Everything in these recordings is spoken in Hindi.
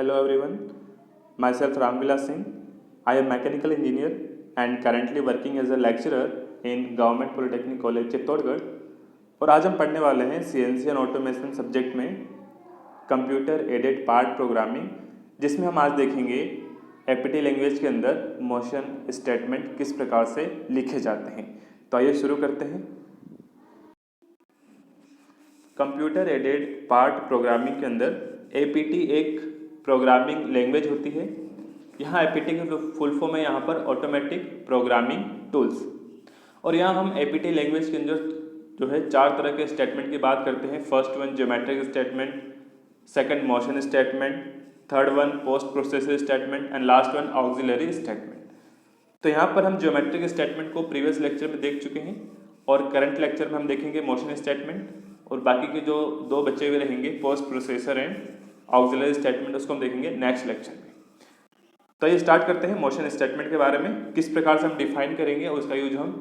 Hello everyone, myself Ramvilas Singh. I am mechanical engineer and currently working as a lecturer in Government Polytechnic College Chittorgarh. और आज हम पढ़ने वाले हैं CNC एंड ऑटोमेशन सब्जेक्ट में कंप्यूटर एडेड पार्ट प्रोग्रामिंग, जिसमें हम आज देखेंगे एपीटी लैंग्वेज के अंदर मोशन स्टेटमेंट किस प्रकार से लिखे जाते हैं। तो आइए शुरू करते हैं। कंप्यूटर एडेड पार्ट प्रोग्रामिंग के अंदर एपीटी एक प्रोग्रामिंग लैंग्वेज होती है। यहाँ एपीटी की फुल फॉर्म है यहाँ पर ऑटोमेटिक प्रोग्रामिंग टूल्स। और यहाँ हम एपीटी लैंग्वेज के अंदर जो है चार तरह के स्टेटमेंट की बात करते हैं। First one geometric statement, second motion statement, third one post processor statement and last one auxiliary statement. तो यहाँ पर हम ज्योमेट्रिक स्टेटमेंट को प्रीवियस लेक्चर में देख चुके हैं और करंट लेक्चर में हम देखेंगे मोशन स्टेटमेंट, और बाकी के जो दो बचे हुए रहेंगे post processor and auxiliary statement, उसको हम देखेंगे नेक्स्ट लेक्चर में। तो ये स्टार्ट करते हैं मोशन स्टेटमेंट के बारे में, किस प्रकार से हम डिफाइन करेंगे और उसका यूज हम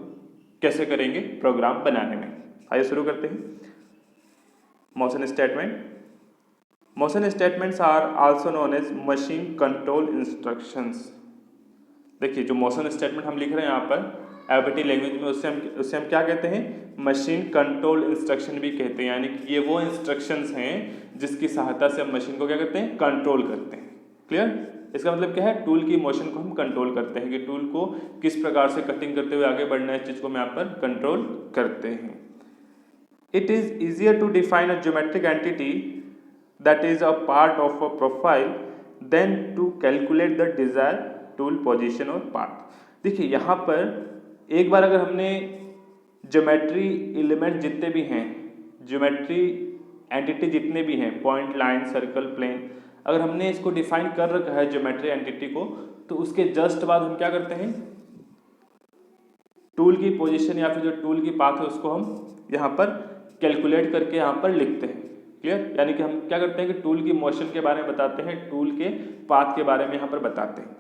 कैसे करेंगे प्रोग्राम बनाने में। आइए शुरू करते हैं। Motion statement. Motion statements are also known as machine control instructions. देखिए जो मोशन स्टेटमेंट हम लिख रहे हैं यहाँ पर एपीटी लैंग्वेज में, उससे हम क्या कहते हैं, मशीन कंट्रोल इंस्ट्रक्शन भी कहते हैं। यानी कि ये वो इंस्ट्रक्शंस हैं जिसकी सहायता से हम मशीन को क्या करते हैं, कंट्रोल करते हैं। क्लियर? इसका मतलब क्या है, टूल की मोशन को हम कंट्रोल करते हैं कि टूल को किस प्रकार से कटिंग करते हुए आगे बढ़ना है, इस चीज को हम यहाँ पर कंट्रोल करते हैं। It is easier to define a geometric entity that is a part of a profile then to calculate the desire tool position और पाथ। देखिए यहाँ पर एक बार अगर हमने ज्योमेट्री एलिमेंट जितने भी हैं, ज्योमेट्री एंटिटी जितने भी हैं, पॉइंट, लाइन, सर्कल, प्लेन, अगर हमने इसको डिफाइन कर रखा है ज्योमेट्री एंटिटी को, तो उसके जस्ट बाद हम क्या करते हैं, टूल की पोजीशन या फिर जो टूल की पाथ है उसको हम यहाँ पर कैलकुलेट करके यहाँ पर लिखते हैं। क्लियर? यानी कि हम क्या करते हैं कि टूल की मोशन के बारे में बताते हैं, टूल के पाथ के बारे में यहाँ पर बताते हैं।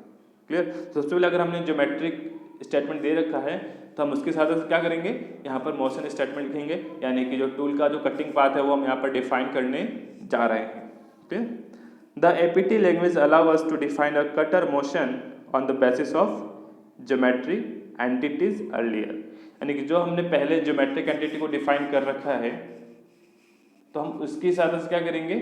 क्लियर? तो सबसे पहले अगर हमने ज्योमेट्रिक स्टेटमेंट दे रखा है तो हम उसके साथ क्या करेंगे, यहाँ पर मोशन स्टेटमेंट लिखेंगे, यानी कि जो टूल का जो कटिंग पाथ है वो हम यहाँ पर डिफाइन करने जा रहे हैं। ठीक है? The APT language allow us to define a cutter motion on the basis of geometry entities earlier. यानी कि जो हमने पहले ज्योमेट्रिक एंटिटी को डिफाइन कर रखा है तो हम उसके साथ क्या करेंगे,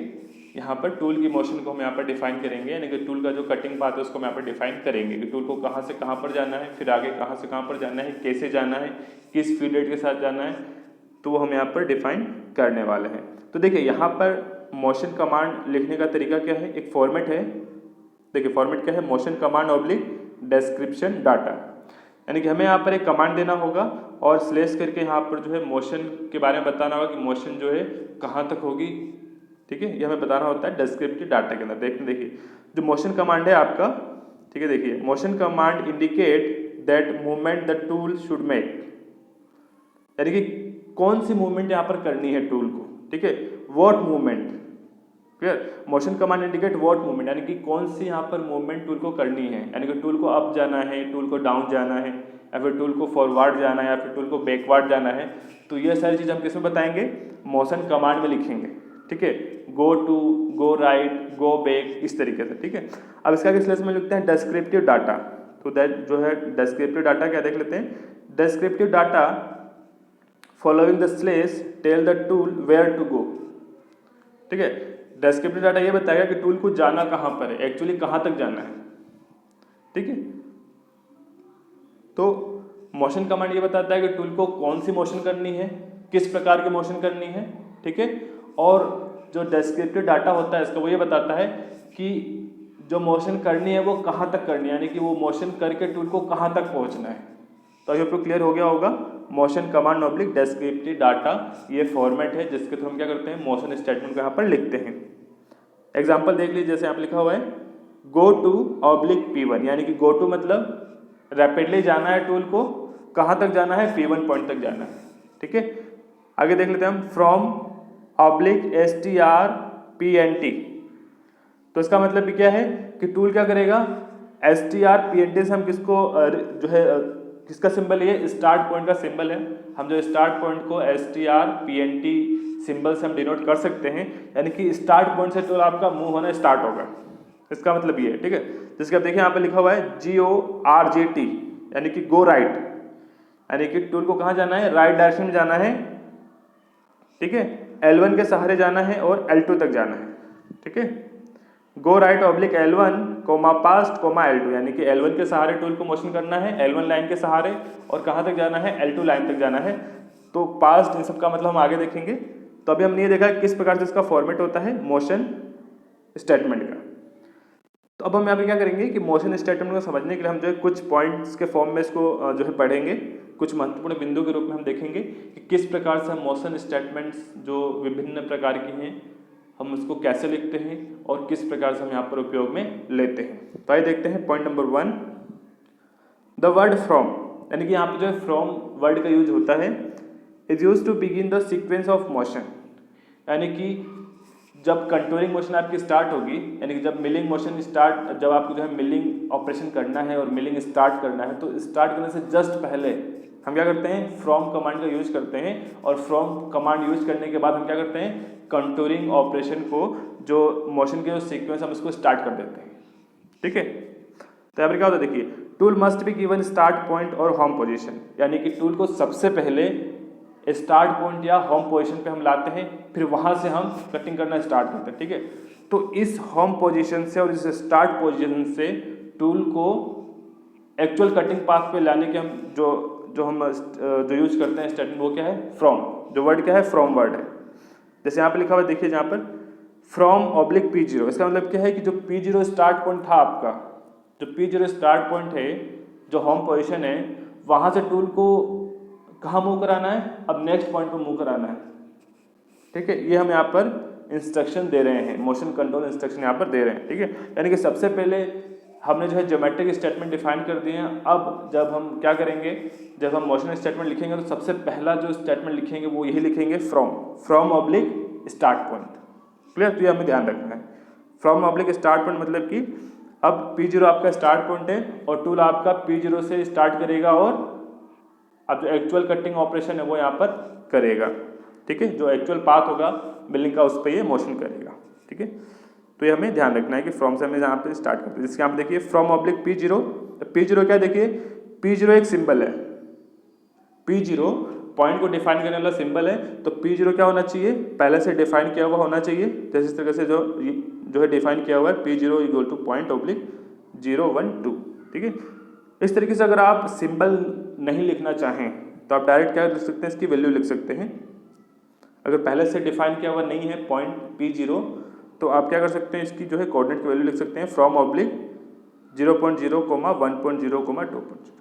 यहाँ पर टूल की मोशन को हम यहाँ पर डिफाइन करेंगे, यानी कि टूल का जो कटिंग पाथ है उसको हम यहाँ पर डिफाइन करेंगे कि टूल को कहाँ से कहाँ पर जाना है, फिर आगे कहाँ से कहाँ पर जाना है, कैसे जाना है, किस फीड रेट के साथ जाना है, तो वो हम यहाँ पर डिफाइन करने वाले हैं। तो देखिए यहाँ पर मोशन कमांड लिखने का तरीका क्या है, एक फॉर्मेट है। देखिए फॉर्मेट क्या है, motion command oblique description data, यानी कि हमें यहाँ पर एक कमांड देना होगा और स्लेश करके यहाँ पर जो है मोशन के बारे में बताना होगा कि मोशन जो है कहाँ तक होगी। ठीक है, ये हमें बताना होता है डिस्क्रिप्टिव डाटा के अंदर। देखिए जो मोशन कमांड है आपका, ठीक है, देखिए motion command indicate that movement the tool should make, यानी कि कौन सी मूवमेंट यहाँ पर करनी है टूल को। ठीक है, what movement. Clear? Motion command indicate what movement, यानी कि कौन सी यहाँ पर मूवमेंट टूल को करनी है, यानी कि टूल को अप जाना है, टूल को डाउन जाना है, या फिर टूल को फॉरवर्ड जाना है, या फिर टूल को बैकवर्ड जाना है। तो ये सारी चीज़ हम किसमें बताएंगे, मोशन कमांड में लिखेंगे। ठीक है, go to, go right, go back, इस तरीके से। ठीक है, अब इसका किस स्लेश में लिखते हैं, डिस्क्रिप्टिव डाटा। तो दैट जो है डिस्क्रिप्टिव डाटा क्या देख लेते हैं, descriptive data following the slash tell the tool where to go. ठीक है, डिस्क्रिप्टिव डाटा ये बताएगा कि टूल को जाना कहाँ पर है, एक्चुअली कहाँ तक जाना है। ठीक है, तो मोशन कमांड ये बताता है कि टूल को कौन सी मोशन करनी है, किस प्रकार की मोशन करनी है। ठीक है, और जो डिस्क्रिप्टिव डाटा होता है इसका वो ये बताता है कि जो मोशन करनी है वो कहाँ तक करनी है, यानी कि वो मोशन करके टूल को कहाँ तक पहुँचना है। तो ये आपको क्लियर हो गया होगा, motion command oblique descriptive data ये फॉर्मेट है जिसके थ्रू हम क्या करते हैं, मोशन स्टेटमेंट को यहाँ पर लिखते हैं। एग्जाम्पल देख लीजिए, जैसे यहाँ लिखा हुआ है गो टू ऑब्लिक P1, यानी कि गो टू मतलब रैपिडली जाना है टूल को, कहाँ तक जाना है, P1 पॉइंट तक जाना है। ठीक है, आगे देख लेते हैं हम फ्रॉम ऑब्लिक STRPNT। तो इसका मतलब भी क्या है कि टूल क्या करेगा, STRPNT से हम किसको जो है किसका सिंबल, ये स्टार्ट पॉइंट का सिंबल है। हम जो स्टार्ट पॉइंट को STRPNT सिंबल से हम डिनोट कर सकते हैं, यानी कि स्टार्ट पॉइंट से टूल आपका मूव होना स्टार्ट होगा। इसका मतलब ये है, ठीक है। जिसके आप देखिए यहाँ पे लिखा हुआ है GORJT, यानी कि गो राइट, यानी कि टूल को कहाँ जाना है, राइट डायरेक्शन में जाना है, ठीक है। L1 के सहारे जाना है और L2 तक जाना है, ठीक है। Go right oblique L1 comma past comma L2, यानी कि L1 के सहारे टूल को मोशन करना है, L1 लाइन के सहारे, और कहाँ तक जाना है, L2 लाइन तक जाना है। तो पास्ट इन सब का मतलब हम आगे देखेंगे। तो अभी हमने ये देखा किस प्रकार से इसका फॉर्मेट होता है मोशन स्टेटमेंट का। तो अब हम यहाँ पे क्या करेंगे कि मोशन स्टेटमेंट को समझने के लिए हम जो है कुछ पॉइंट्स के फॉर्म में इसको जो है पढ़ेंगे, कुछ महत्वपूर्ण बिंदु के रूप में हम देखेंगे कि किस प्रकार से हम मोशन स्टेटमेंट्स जो विभिन्न प्रकार की हैं हम उसको कैसे लिखते हैं और किस प्रकार से हम यहाँ पर उपयोग में लेते हैं। तो आइए देखते हैं point number 1, the word from, यानी कि यहाँ पे जो है फ्रॉम वर्ड का यूज होता है, is use to begin the sequence of motion, यानी कि जब कंटूरिंग मोशन आपकी स्टार्ट होगी, यानी कि जब मिलिंग मोशन स्टार्ट, जब आपको जो है मिलिंग ऑपरेशन करना है और मिलिंग स्टार्ट करना है, तो स्टार्ट करने से जस्ट पहले हम क्या करते हैं, फ्रॉम कमांड का यूज करते हैं। और फ्रॉम कमांड यूज करने के बाद हम क्या करते हैं, कंटूरिंग ऑपरेशन को, जो मोशन के जो सीक्वेंस हम उसको स्टार्ट कर देते हैं, ठीक है। तो यहाँ पर क्या होता है, देखिए tool must be given start point और होम पोजीशन, यानी कि टूल को सबसे पहले स्टार्ट पॉइंट या होम पोजीशन पे हम लाते हैं, फिर वहां से हम कटिंग करना स्टार्ट करते हैं, ठीक है। तो इस होम पोजीशन से और इस स्टार्ट पोजीशन से टूल को एक्चुअल कटिंग पाथ पे लाने के हम जो यूज करते हैं स्टेटमेंट, वो क्या है, फ्रॉम। जो वर्ड क्या है, फ्रॉम वर्ड है। जैसे यहाँ पे लिखा हुआ है, देखिए यहाँ पर फ्रॉम ऑब्लिक P0, इसका मतलब क्या है कि जो P0 स्टार्ट पॉइंट था आपका, जो P0 स्टार्ट पॉइंट है, जो होम पोजीशन है, वहां से टूल को कहाँ मूव कराना है, अब नेक्स्ट पॉइंट पर मूव कराना है, ठीक है। ये हम यहाँ पर इंस्ट्रक्शन दे रहे हैं, मोशन कंट्रोल इंस्ट्रक्शन यहाँ पर दे रहे हैं, ठीक है। यानी कि सबसे पहले हमने जो है ज्योमेट्रिक स्टेटमेंट डिफाइन कर दिए हैं। अब जब हम क्या करेंगे, जब हम मोशन स्टेटमेंट लिखेंगे तो सबसे पहला जो स्टेटमेंट लिखेंगे वो यही लिखेंगे, from oblique start point, clear. तो ये हमें ध्यान रखना है, फ्रॉम ऑब्लिक स्टार्ट पॉइंट मतलब कि अब P0 आपका स्टार्ट पॉइंट है और टूल आपका P0 से स्टार्ट करेगा और अब जो एक्चुअल कटिंग ऑपरेशन है वो यहाँ पर करेगा, ठीक है। जो एक्चुअल पाथ होगा बिलिंग का, उस पर ये मोशन करेगा, ठीक है। तो ये हमें ध्यान रखना है कि फ्रॉम से हमें यहाँ पे स्टार्ट करते हैं। जिसके यहाँ पे देखिए फ्रॉम ऑब्लिक P0, P0 क्या, देखिए P0 एक सिंबल है, P0 पॉइंट को डिफाइन करने वाला सिंबल है। तो P0 क्या होना चाहिए, पहले से डिफाइन किया हुआ होना चाहिए, जैसे इस तरह से जो है डिफाइन किया हुआ है, P0 equal two point oblique 0 1 2, ठीक है। इस तरीके से अगर आप सिंबल नहीं लिखना चाहें तो आप डायरेक्ट क्या लिख सकते हैं, इसकी वैल्यू लिख सकते हैं। अगर पहले से डिफाइन किया हुआ नहीं है पॉइंट P0, तो आप क्या कर सकते हैं, इसकी जो है कोऑर्डिनेट की वैल्यू लिख सकते हैं, फ्रॉम ऑब्लिक 0.0, 1.0, 2.0।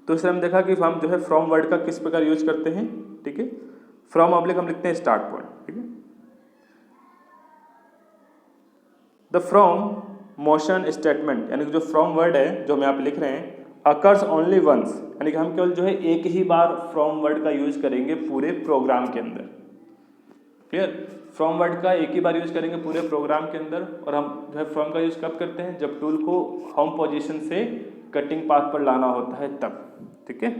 तो इससे हम देखा कि हम जो है फ्रॉम वर्ड का किस प्रकार यूज करते हैं, ठीक है। फ्रॉम ऑब्लिक हम लिखते हैं स्टार्ट पॉइंट, ठीक है। द फ्रॉम मोशन स्टेटमेंट, यानी कि जो फ्रॉम वर्ड है जो हम यहाँ पे लिख रहे हैं, अकर्स ओनली वंस, यानी कि हम केवल जो है एक ही बार फ्रॉम वर्ड का यूज करेंगे पूरे प्रोग्राम के अंदर, क्लियर। फ्रॉम वर्ड का एक ही बार यूज करेंगे पूरे प्रोग्राम के अंदर। और हम जो है फ्रॉम का यूज कब करते हैं, जब टूल को होम पोजीशन से कटिंग पाथ पर लाना होता है तब, ठीक है।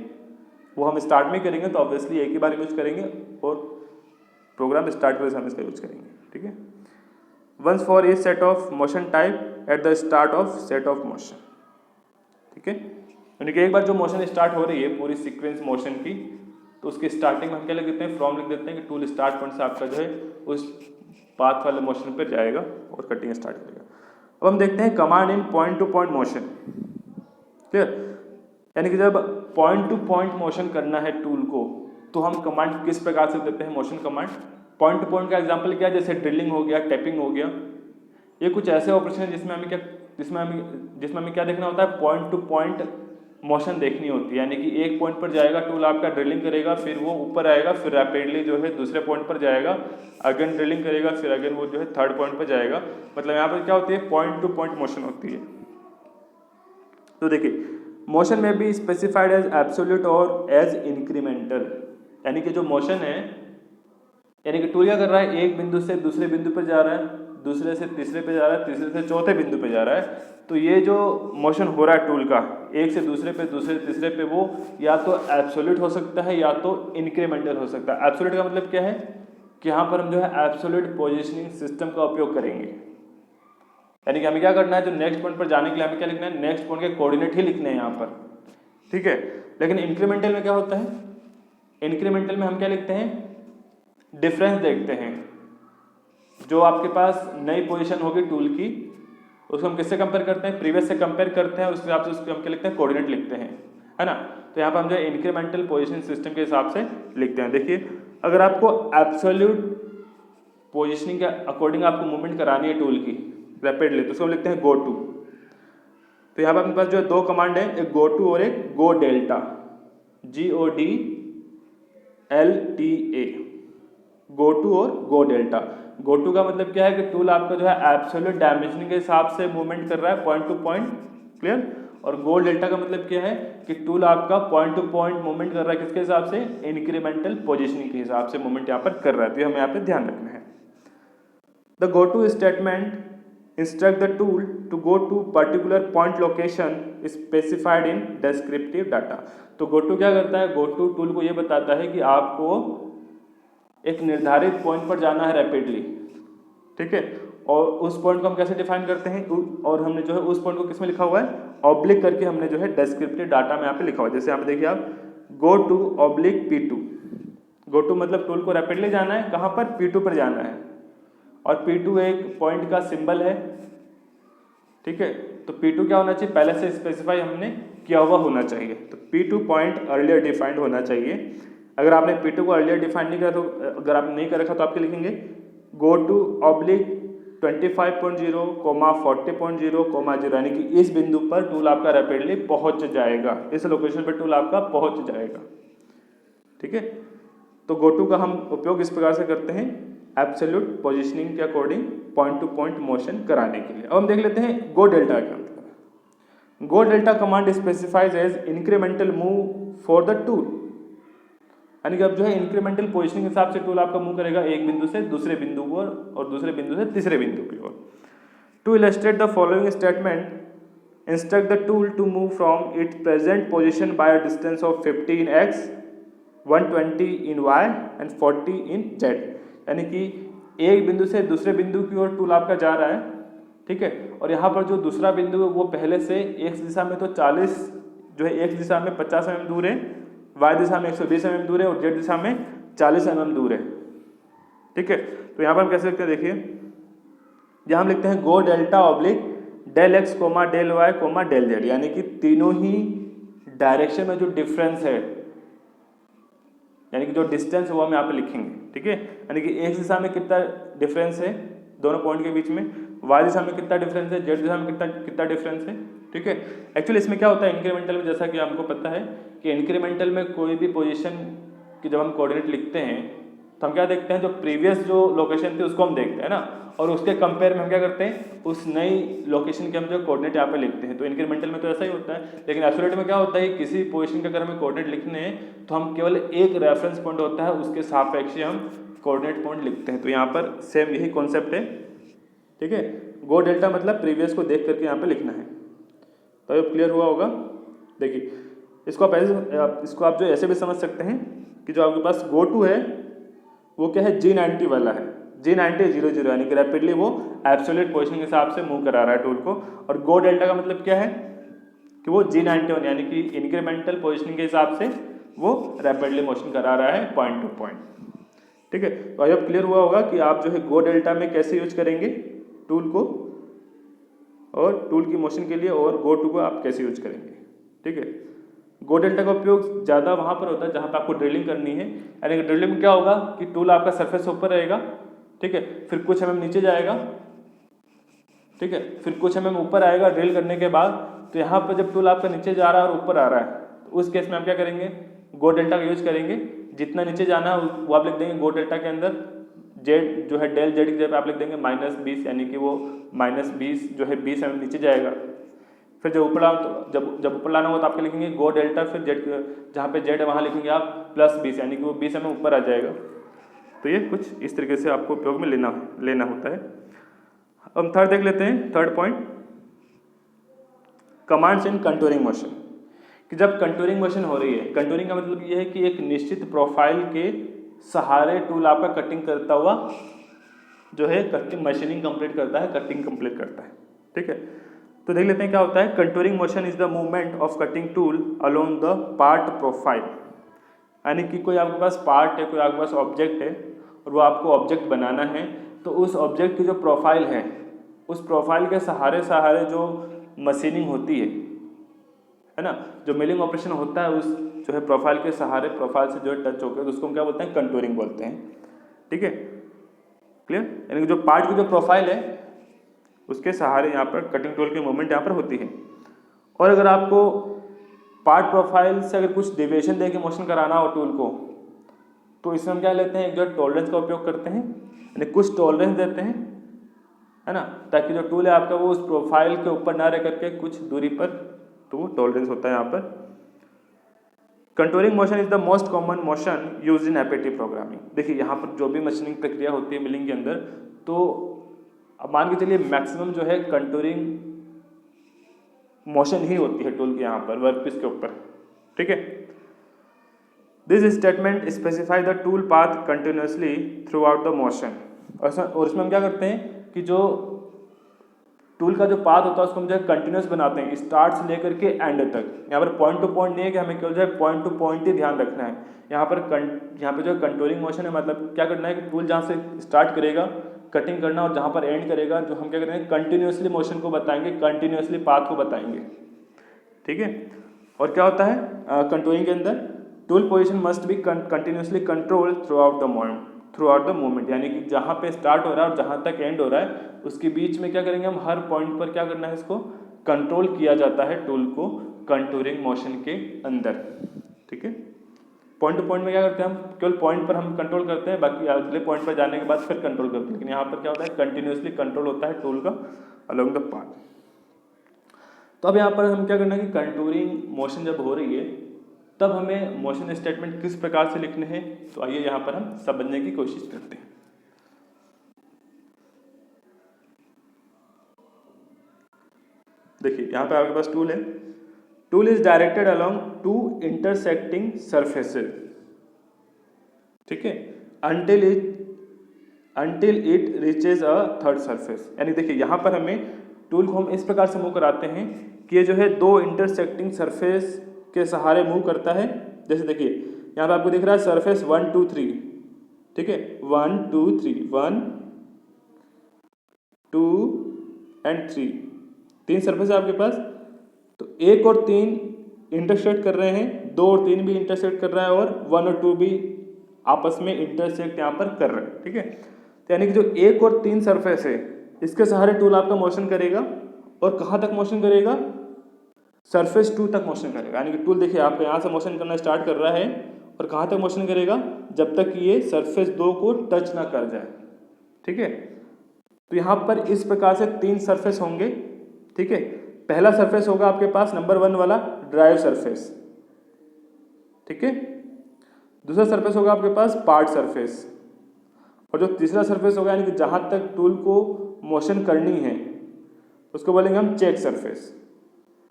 वो हम स्टार्ट में करेंगे तो ऑब्वियसली एक ही बार यूज करेंगे और प्रोग्राम स्टार्ट पर हम इसका यूज करेंगे, ठीक है। Once for each set of motion type at the start of set of motion, ठीक है। यानी कि एक बार जो मोशन स्टार्ट हो रही है पूरी सीक्वेंस मोशन की, तो उसकी स्टार्टिंग में हम क्या लिख देते हैं, फ्रॉम लिख देते हैं कि टूल स्टार्ट पॉइंट से आपका जो है उस पाथ वाले मोशन पर जाएगा और कटिंग स्टार्ट करेगा। अब हम देखते हैं command in point two point motion, clear. यानी कि जब पॉइंट टू पॉइंट मोशन करना है टूल को, तो हम कमांड किस प्रकार से देते हैं, motion command. Point two point का एग्जांपल क्या है, जैसे ड्रिलिंग हो गया, टैपिंग हो गया, ये कुछ ऐसे ऑपरेशन है जिसमें हमें क्या देखना होता है, पॉइंट टू पॉइंट मोशन देखनी होती है। यानी कि एक पॉइंट पर जाएगा टूल आपका, ड्रिलिंग करेगा, फिर वो ऊपर आएगा, फिर रैपिडली जो है दूसरे पॉइंट पर जाएगा, अगेन ड्रिलिंग करेगा, फिर अगेन वो जो है थर्ड पॉइंट पर जाएगा। मतलब यहाँ पर क्या होती है, पॉइंट टू पॉइंट मोशन होती है। तो देखिए मोशन में भी स्पेसिफाइड एज एब्सोल्यूट और एज इंक्रीमेंटल, यानी कि जो मोशन है, यानी कि टूल क्या कर रहा है, एक बिंदु से दूसरे बिंदु पर जा रहा है, दूसरे से तीसरे पे जा रहा है, तीसरे से चौथे बिंदु पे जा रहा है। तो ये जो मोशन हो रहा है टूल का एक से दूसरे पे, दूसरे से तीसरे पे, वो या तो एब्सोल्यूट हो सकता है या तो इंक्रीमेंटल हो सकता है। एब्सोल्यूट का मतलब क्या है कि यहाँ पर हम जो है एब्सोल्यूट पोजीशनिंग सिस्टम का उपयोग करेंगे, यानी कि हमें क्या करना है, जो नेक्स्ट पॉइंट पर जाने के लिए हमें क्या लिखना है, नेक्स्ट पॉइंट के कोऑर्डिनेट ही लिखने हैं यहाँ पर, ठीक है। लेकिन इंक्रीमेंटल में क्या होता है, इंक्रीमेंटल में हम क्या लिखते हैं, डिफरेंस देखते हैं। जो आपके पास नई पोजीशन होगी टूल की, उसको हम किससे कंपेयर करते हैं, प्रीवियस से कंपेयर करते हैं, उस हिसाब से उसको हम क्या लिखते हैं, कोऑर्डिनेट लिखते हैं, है ना। तो यहाँ पर हम जो इंक्रीमेंटल पोजीशन सिस्टम के हिसाब से लिखते हैं। देखिए अगर आपको एब्सोल्यूट पोजीशनिंग के अकॉर्डिंग आपको मूवमेंट करानी है टूल की रैपिडली, तो उसको हम लिखते हैं गो टू। तो यहाँ पर अपने पास जो दो कमांड है, एक गो टू और एक गो डेल्टा, GODLTA, गो टू और गो डेल्टा। गो टू का मतलब क्या है कि टूल आपका जो है एब्सोल्यूट डायमेंशनिंग के हिसाब से मूवमेंट कर रहा है, पॉइंट टू पॉइंट, क्लियर। और गो डेल्टा का मतलब क्या है कि टूल आपका पॉइंट टू पॉइंट मूवमेंट कर रहा है, किसके हिसाब से, इंक्रीमेंटल पोजीशनिंग के हिसाब से मूवमेंट यहाँ पर कर रहा है। तो हमें यहाँ पे ध्यान रखना है। The go to statement instruct the tool to go to particular point location specified in descriptive data। तो GoTo क्या करता है, GoTo टूल को ये बताता है कि आपको एक निर्धारित पॉइंट पर जाना है रैपिडली, ठीक है। और उस पॉइंट को हम कैसे डिफाइन करते हैं, और हमने जो है उस पॉइंट को किसमें लिखा हुआ है, ऑब्लिक करके हमने जो है डिस्क्रिप्टिव डाटा में यहाँ पे लिखा हुआ है। जैसे यहाँ पे देखिए आप GoTo/P2, GoTo मतलब टूल को रैपिडली जाना है, कहाँ पर, P2 पर जाना है, और P2 एक पॉइंट का सिंबल है, ठीक है। तो P2 क्या होना चाहिए, पहले से स्पेसिफाई हमने किया हुआ होना चाहिए। तो P2 पॉइंट अर्लियर डिफाइंड होना चाहिए। अगर आपने P2 को अर्लियर डिफाइंड नहीं करा, तो अगर आपने नहीं कर रखा तो आप क्या लिखेंगे, GoTo/25.0, 40.0, 0, यानी कि इस बिंदु पर टूल आपका रैपिडली पहुंच जाएगा, इस लोकेशन पर टूल आपका पहुंच जाएगा, ठीक है। तो GoTo का हम उपयोग इस प्रकार से करते हैं एब्सोल्यूट पोजीशनिंग के according point two point motion कराने के लिए। अब हम देख लेते हैं गो डेल्टा क्या मतलब है। Go delta command specifies as incremental move for the tool, यानी कि अब जो है इंक्रीमेंटल पोजीशनिंग के हिसाब से टूल आपका मूव करेगा एक बिंदु से दूसरे बिंदु को और दूसरे बिंदु से तीसरे बिंदु की ओर। To illustrate the following statement, instruct the tool to move from its present position by a distance of 50 in x, 120 in y and 40 in z। यानी कि एक बिंदु से दूसरे बिंदु की ओर टूल आपका जा रहा है, ठीक है। और यहाँ पर जो दूसरा बिंदु है वो पहले से x दिशा में तो 40 जो है x दिशा में 50 mm दूर है, y दिशा में 120 mm दूर है, और z दिशा में 40 mm दूर है, ठीक है। तो यहाँ पर हम कैसे लिखते हैं, देखिए यहाँ हम लिखते हैं गो डेल्टा/del x, del y, del z, यानी कि तीनों ही डायरेक्शन में जो डिफरेंस है, यानी कि जो डिस्टेंस है वो हम यहाँ पे लिखेंगे, ठीक है। यानी कि x दिशा में कितना डिफरेंस है दोनों पॉइंट के बीच में, y दिशा में कितना डिफरेंस है, z दिशा में कितना डिफरेंस है, ठीक है। एक्चुअली इसमें क्या होता है इंक्रीमेंटल में, जैसा कि हमको पता है कि इंक्रीमेंटल में कोई भी पोजीशन की जब हम कोऑर्डिनेट लिखते हैं तो हम क्या देखते हैं, जो प्रीवियस जो लोकेशन थी उसको हम देखते हैं ना, और उसके कंपेयर में हम क्या करते हैं, उस नई लोकेशन के हम जो कोऑर्डिनेट यहाँ पे लिखते हैं। तो इंक्रीमेंटल में तो ऐसा ही होता है, लेकिन एब्सोल्यूट में क्या होता है, किसी पोजीशन के अगर हमें कोऑर्डिनेट लिखने हैं तो हम केवल एक रेफरेंस पॉइंट होता है, उसके सापेक्ष हम कोऑर्डिनेट पॉइंट लिखते हैं। तो यहाँ पर सेम यही कॉन्सेप्ट है, ठीक है। गो डेल्टा मतलब प्रीवियस को देख करके यहाँ पे लिखना है। तो ये क्लियर हुआ होगा। देखिए इसको आप जो ऐसे भी समझ सकते हैं कि जो आपके पास GoTo है वो क्या है, G90 वाला है, G90:00, यानी कि रैपिडली वो एब्सोल्यूट पोजीशन के हिसाब से मूव करा रहा है टूल को। और गो डेल्टा का मतलब क्या है कि वो G91 यानी कि इंक्रीमेंटल पोजीशनिंग के हिसाब से वो रैपिडली मोशन करा रहा है पॉइंट टू पॉइंट, ठीक है। तो आई होप क्लियर हुआ होगा कि आप जो है गो डेल्टा में कैसे यूज करेंगे टूल को, और टूल की मोशन के लिए, और GoTo को आप कैसे यूज करेंगे, ठीक है। गो डेल्टा का उपयोग ज़्यादा वहाँ पर होता है जहाँ पर आपको ड्रिलिंग करनी है, यानी कि ड्रिलिंग में क्या होगा कि टूल आपका सरफेस ऊपर रहेगा, ठीक है, फिर कुछ mm नीचे जाएगा, ठीक है, फिर कुछ mm ऊपर आएगा ड्रिल करने के बाद। तो यहाँ पर जब टूल आपका नीचे जा रहा है और ऊपर आ रहा है, तो उस केस में हम क्या करेंगे, गो डेल्टा का यूज करेंगे। जितना नीचे जाना है वो आप लिख देंगे गो डेल्टा के अंदर, जेड जो है डेल जेड की जगह आप लिख देंगे -20, यानी कि वो -20 जो है 20 mm नीचे जाएगा। फिर जब ऊपर जब ऊपर लाना हो तो आपके लिखेंगे गो डेल्टा, फिर जेड जहाँ पे जेड है वहाँ लिखेंगे आप +20, यानी कि वो 20 mm ऊपर आ जाएगा। तो ये कुछ इस तरीके से आपको उपयोग में लेना होता है। हम थर्ड देख लेते हैं, third point, commands in contouring motion. कि जब कंटूरिंग मोशन हो रही है, कंटूरिंग का मतलब ये है कि एक निश्चित प्रोफाइल के सहारे टूल आपका कटिंग करता हुआ जो है कटिंग मशीनिंग कंप्लीट करता है, कटिंग कंप्लीट करता है, ठीक है, तो देख लेते हैं क्या होता है। Contouring motion is the movement of cutting tool along the part profile, यानी कि कोई आपके पास पार्ट है, कोई आपके पास ऑब्जेक्ट है और वो आपको ऑब्जेक्ट बनाना है, तो उस ऑब्जेक्ट की जो प्रोफाइल है उस प्रोफाइल के सहारे सहारे जो मशीनिंग होती है ना, जो मिलिंग ऑपरेशन होता है उस जो है प्रोफाइल के सहारे, प्रोफाइल से जो है टच होकर, तो उसको हम क्या बोलते हैं, कंटूरिंग बोलते हैं। ठीक है, क्लियर, यानी कि जो पार्ट की जो प्रोफाइल है उसके सहारे यहाँ पर कटिंग टूल की मूवमेंट यहाँ पर होती है। और अगर आपको पार्ट प्रोफाइल से अगर कुछ डेविएशन दे के मोशन कराना हो टूल को, तो इसमें हम क्या लेते हैं, एक जो टॉलरेंस का उपयोग करते हैं, यानी कुछ टॉलरेंस देते हैं, है ना, ताकि जो टूल है आपका वो उस प्रोफाइल के ऊपर ना रह करके कुछ दूरी पर, तो वो टॉलरेंस होता है यहाँ पर। Contouring motion is the most common motion use in APT programming. देखिए यहाँ पर जो भी मशीनिंग प्रक्रिया होती है मिलिंग के अंदर, तो अब मान के चलिए मैक्सिमम जो है कंटूरिंग मोशन ही होती है टूल के यहाँ पर वर्कपीस के ऊपर। ठीक है, this statement specify the tool path continuously through out the motion. और इसमें हम क्या करते हैं कि जो टूल का जो पाथ होता है उसको हम जो है कंटिन्यूस बनाते हैं, स्टार्ट से लेकर के एंड तक। यहाँ पर पॉइंट टू पॉइंट नहीं है कि हमें केवल जो है पॉइंट टू पॉइंट ही ध्यान रखना है। यहाँ पे जो कंटूरिंग मोशन है, मतलब क्या करना है कि टूल जहाँ से स्टार्ट करेगा कटिंग करना और जहाँ पर एंड करेगा, जो हम क्या करेंगे कंटिन्यूसली मोशन को बताएंगे, कंटिन्यूसली पाथ को बताएंगे। ठीक है, और क्या होता है कंटूरिंग के अंदर, tool position must be continuously control through out the movement, यानी कि जहाँ पे स्टार्ट हो रहा है और जहाँ तक एंड हो रहा है उसके बीच में क्या करेंगे हम, हर पॉइंट पर क्या करना है, इसको कंट्रोल किया जाता है टूल को कंटूरिंग मोशन के अंदर। ठीक है, पॉइंट टू पॉइंट में क्या करते हैं हम, केवल पॉइंट पर हम कंट्रोल करते हैं, बाकी अगले पॉइंट पर जाने के बाद फिर कंट्रोल करते हैं। लेकिन यहाँ पर क्या होता है, कंटिन्यूसली कंट्रोल होता है टूल का अलोंग द पाथ। तो अब यहाँ पर हम क्या करना है कि कंटूरिंग मोशन जब हो रही है तब हमें मोशन स्टेटमेंट किस प्रकार से लिखने हैं, तो आइए यहाँ पर हम समझने की कोशिश करते हैं। देखिए यहाँ पे आपके पास टूल है, tool is directed along to intersecting surfaces. ठीक है, until it reaches a third surface, यानी देखिए यहाँ पर हमें टूल को हम इस प्रकार से मूव कराते हैं कि ये जो है दो इंटरसेक्टिंग सरफेस के सहारे मूव करता है। जैसे देखिए यहाँ पे आपको दिख रहा है सरफेस 1 2 3, ठीक है, 1 2 3, 1 2 एंड 3, तीन सरफेस है आपके पास। तो 1 और 3 इंटरसेक्ट कर रहे हैं, 2 और 3 भी इंटरसेक्ट कर रहा है और 1 और 2 भी आपस में इंटरसेक्ट यहाँ पर कर रहे हैं। ठीक है, तो यानी कि जो 1 और 3 सरफेस है इसके सहारे टूल आपका मोशन करेगा, और कहाँ तक मोशन करेगा, सरफेस 2 तक मोशन करेगा। यानी कि टूल देखिए आपको यहाँ से मोशन करना स्टार्ट कर रहा है और कहाँ तक मोशन करेगा, जब तक कि ये सरफेस 2 को टच ना कर जाए। ठीक है, तो यहाँ पर इस प्रकार से 3 सरफेस होंगे। ठीक है, पहला सरफेस होगा आपके पास नंबर 1 वाला ड्राइव सरफेस। ठीक है, दूसरा सरफेस होगा आपके पास पार्ट सरफेस, और जो तीसरा सरफेस होगा यानी कि जहाँ तक टूल को मोशन करनी है उसको बोलेंगे हम चेक सरफेस।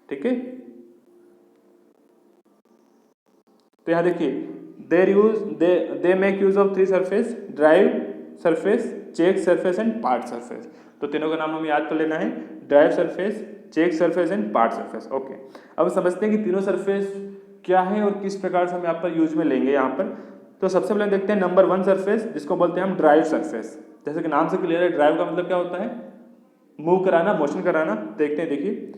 ठीक है, तो यहाँ देखिए they make use of 3 surface, drive surface, check surface and part surface. तो तीनों का नाम हमें याद कर लेना है, drive surface, check surface and part surface. Okay, अब समझते हैं कि तीनों सरफेस क्या है और किस प्रकार से हम यहाँ पर यूज में लेंगे। यहाँ पर तो सबसे पहले देखते हैं नंबर 1 सरफेस, जिसको बोलते हैं हम ड्राइव सरफेस। जैसे कि नाम से क्लियर है, ड्राइव का मतलब क्या होता है, मूव कराना, मोशन कराना। देखते हैं, देखिए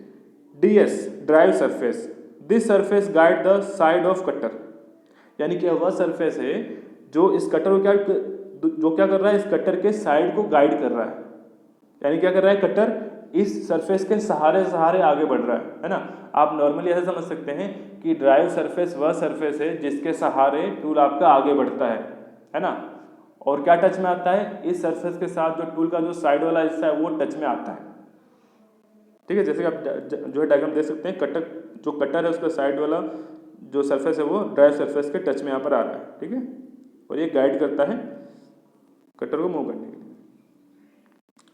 DS drive surface, this surface guide the side off cutter, यानी कि वह सरफेस है जो इस कटर को क्या कर रहा है, इस कटर के साइड को गाइड कर रहा है। यानी क्या कर रहा है, कटर इस सरफेस के सहारे सहारे आगे बढ़ रहा है ना। आप नॉर्मली ऐसा समझ सकते हैं कि ड्राइव सरफेस वह सरफेस है जिसके सहारे टूल आपका आगे बढ़ता है ना, और क्या टच में आता है, इस सरफेस के साथ जो टूल का जो साइड वाला हिस्सा है वो टच में आता है। ठीक है, जैसे कि आप जो है डायग्राम देख सकते हैं, कटर है उसका साइड वाला जो सरफेस है वो ड्राइव सरफेस के टच में यहाँ पर आ रहा है। ठीक है, और ये गाइड करता है कटर को मूव करने के लिए।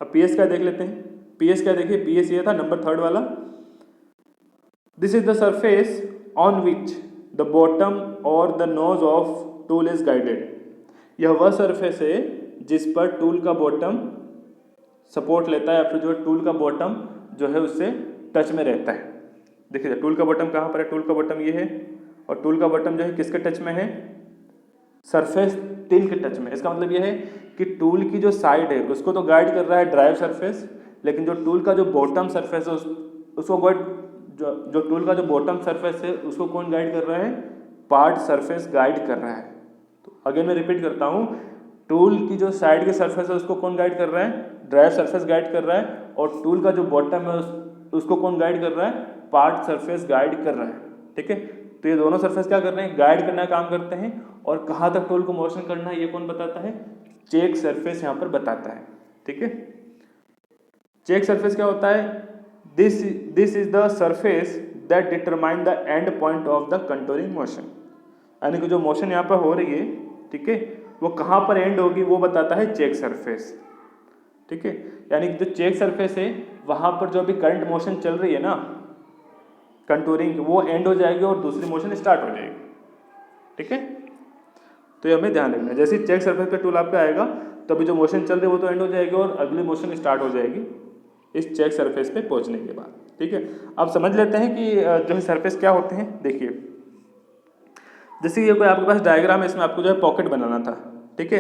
अब PS क्या देख लेते हैं, PS क्या देखिए, PS ये था नंबर 3 वाला, this is the surface on which the bottom और the nose of tool is guided. यह वह सरफेस है जिस पर टूल का बॉटम सपोर्ट लेता है, या फिर जो टूल का बॉटम जो है उससे टच में रहता है। देखिए टूल का बॉटम कहाँ पर है, टूल का बॉटम ये है और टूल का बॉटम जो है किसके टच में है, सरफेस टिन के टच में। इसका मतलब ये है कि टूल की जो साइड है उसको तो गाइड कर रहा है ड्राइव सरफेस, लेकिन जो टूल का जो बॉटम सरफेस है उसको जो टूल का जो बॉटम सरफेस है उसको कौन गाइड कर रहा है, पार्ट सरफेस गाइड कर रहा है। तो अगेन मैं रिपीट करता हूँ, टूल की जो साइड के सरफेस है उसको कौन गाइड कर रहा है, ड्राइव सरफेस गाइड कर रहा है, और टूल का जो बॉटम है उसको कौन गाइड कर रहा है, पार्ट सरफेस गाइड कर रहा है। ठीक है, तो ये दोनों सरफेस क्या कर रहे हैं, गाइड करने का काम करते हैं, और कहाँ तक टूल को मोशन करना है ये कौन बताता है, चेक सरफेस यहाँ पर बताता है। ठीक है, चेक सरफेस क्या होता है, this is the surface that determine the end point of the contouring motion, यानी कि जो मोशन यहाँ पर हो रही है, ठीक है, वो कहाँ पर एंड होगी वो बताता है चेक सरफेस। ठीक है, यानी कि जो चेक सरफेस है वहाँ पर जो अभी करंट मोशन चल रही है ना कंटूरिंग, वो एंड हो जाएगी और दूसरी मोशन स्टार्ट हो जाएगी। ठीक है, तो ये हमें ध्यान रखना है, जैसे चेक सरफेस का टूल आपका आएगा तो अभी जो मोशन चल रही है वो तो एंड हो जाएगी और अगली मोशन स्टार्ट हो जाएगी इस चेक सरफेस पे पहुंचने के बाद। ठीक है, अब समझ लेते हैं कि जो है सरफेस क्या होते हैं। देखिए जैसे ये कोई आपके पास डायग्राम है, इसमें आपको जो है पॉकेट बनाना था। ठीक है,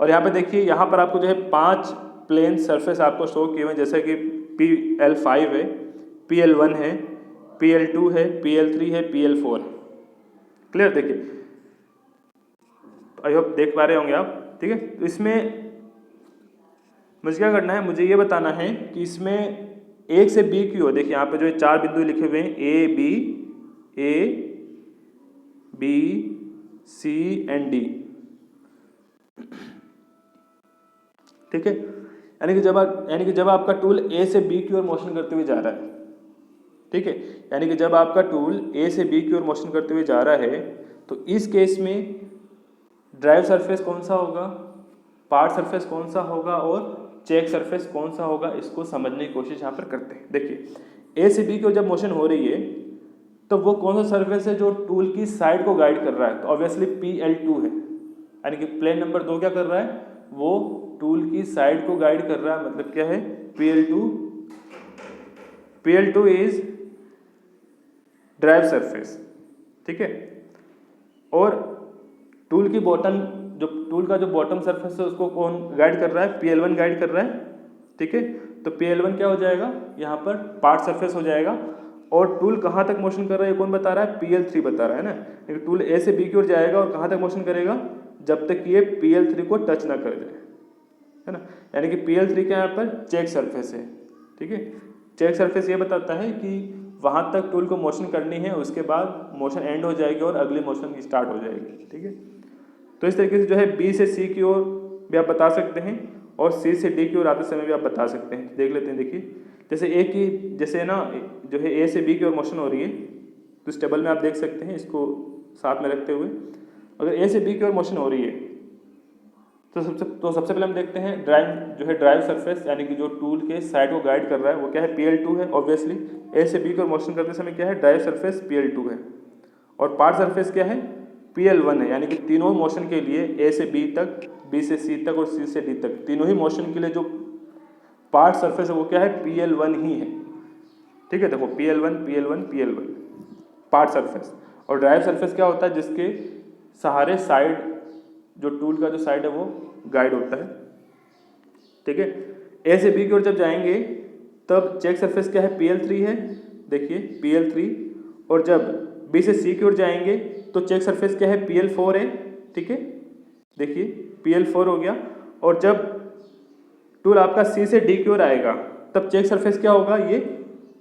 और यहाँ पे देखिए यहाँ पर आपको जो है 5 प्लेन सरफेस आपको शो किए हुए हैं, जैसे कि PL5 है, PL1 है, PL2 है, PL3 है, PL4 है। क्लियर, देखिए आई होप देख पा रहे होंगे आप। ठीक है, तो इसमें मुझे क्या करना है, मुझे ये बताना है कि इसमें एक से बी की ओर, देखिए यहाँ पे जो है 4 बिंदु लिखे हुए हैं, A B C and D। ठीक है, यानी कि जब आपका टूल A से B की ओर मोशन करते हुए जा रहा है, ठीक है, यानी कि जब आपका टूल A से B की ओर मोशन करते हुए जा रहा है तो इस केस में ड्राइव सरफेस कौन सा होगा, पार्ट सरफेस कौन सा होगा और चेक सरफेस कौन सा होगा, इसको समझने की कोशिश यहाँ पर करते हैं। देखिए A से B की ओर जब मोशन हो रही है तो वो कौन सा सरफेस है जो टूल की साइड को गाइड कर रहा है, तो ऑब्वियसली PL2 है, यानी कि प्लेन नंबर 2 क्या कर रहा है, वो टूल की साइड को गाइड कर रहा है, मतलब क्या है PL2 इज ड्राइव सरफेस। ठीक है, और टूल की बॉटम, जो टूल का जो बॉटम सरफेस है उसको कौन गाइड कर रहा है, PL1 गाइड कर रहा है। ठीक है, तो PL1 क्या हो जाएगा, यहाँ पर पार्ट सरफेस हो जाएगा, और टूल कहाँ तक मोशन कर रहा है ये कौन बता रहा है, PL3 बता रहा है ना, लेकिन टूल A से B की ओर जाएगा और कहाँ तक मोशन करेगा, जब तक ये PL3 को टच ना कर जाए, है ना, यानी कि PL3 क्या यहाँ पर चेक सरफेस है। ठीक है, चेक सरफेस ये बताता है कि वहाँ तक टूल को मोशन करनी है, उसके बाद मोशन एंड हो जाएगी और अगली मोशन स्टार्ट हो जाएगी। ठीक है, तो इस तरीके से जो है B से C की ओर भी आप बता सकते हैं और C से D की ओर आते समय भी आप बता सकते हैं। देख लेते हैं, देखिए जैसे ना जो है A से B की ओर मोशन हो रही है, तो इस टेबल में आप देख सकते हैं, इसको साथ में रखते हुए अगर A से B की ओर मोशन हो रही है तो सबसे पहले हम देखते हैं ड्राइव सरफेस, यानी कि जो टूल के साइड को गाइड कर रहा है वो क्या है, PL2 है। ऑब्वियसली A से B की ओर मोशन करते समय क्या है, ड्राइव सरफेस PL2 है, और पार्ट सरफेस क्या है, PL1 है, यानी कि तीनों मोशन के लिए A से B तक, B से C तक और C से D तक, तीनों ही मोशन के लिए जो पार्ट सरफेस है वो क्या है, PL1 ही है। ठीक है, देखो PL1 पार्ट सरफेस, और ड्राइव सरफेस क्या होता है, जिसके सहारे साइड, जो टूल का जो साइड है वो गाइड होता है। ठीक है, A से B की ओर जब जाएंगे तब चेक सरफेस क्या है, PL3 है, देखिए PL3, और जब B से C की ओर जाएंगे तो चेक सरफेस क्या है, PL4 है। ठीक है, देखिए PL4 हो गया, और जब टूल आपका C से D की ओर आएगा तब चेक सरफेस क्या होगा, ये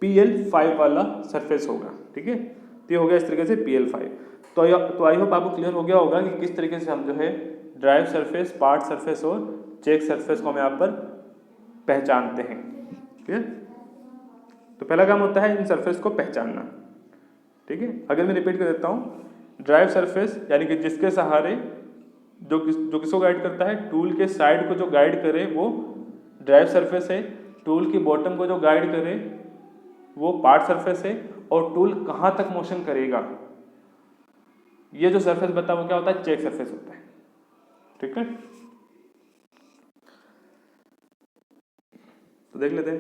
PL5 वाला सरफेस होगा। ठीक है, तो ये हो गया इस तरीके से PL5। तो आई होप आपको क्लियर हो गया होगा कि किस तरीके से हम जो है ड्राइव सरफेस, पार्ट सरफेस और चेक सरफेस को हम यहाँ पर पहचानते हैं। क्लियर, तो पहला काम होता है इन सरफेस को पहचानना। ठीक है, अगर मैं रिपीट कर देता हूँ, ड्राइव सरफेस यानी कि जिसके सहारे जो किसको गाइड करता है, टूल के साइड को जो गाइड करे वो ड्राइव सरफेस है, टूल की बॉटम को जो गाइड करे वो पार्ट सरफेस है, और टूल कहाँ तक मोशन करेगा ये जो सरफेस बता वो क्या होता है, चेक सरफेस होता है। ठीक है, तो देख लेते हैं,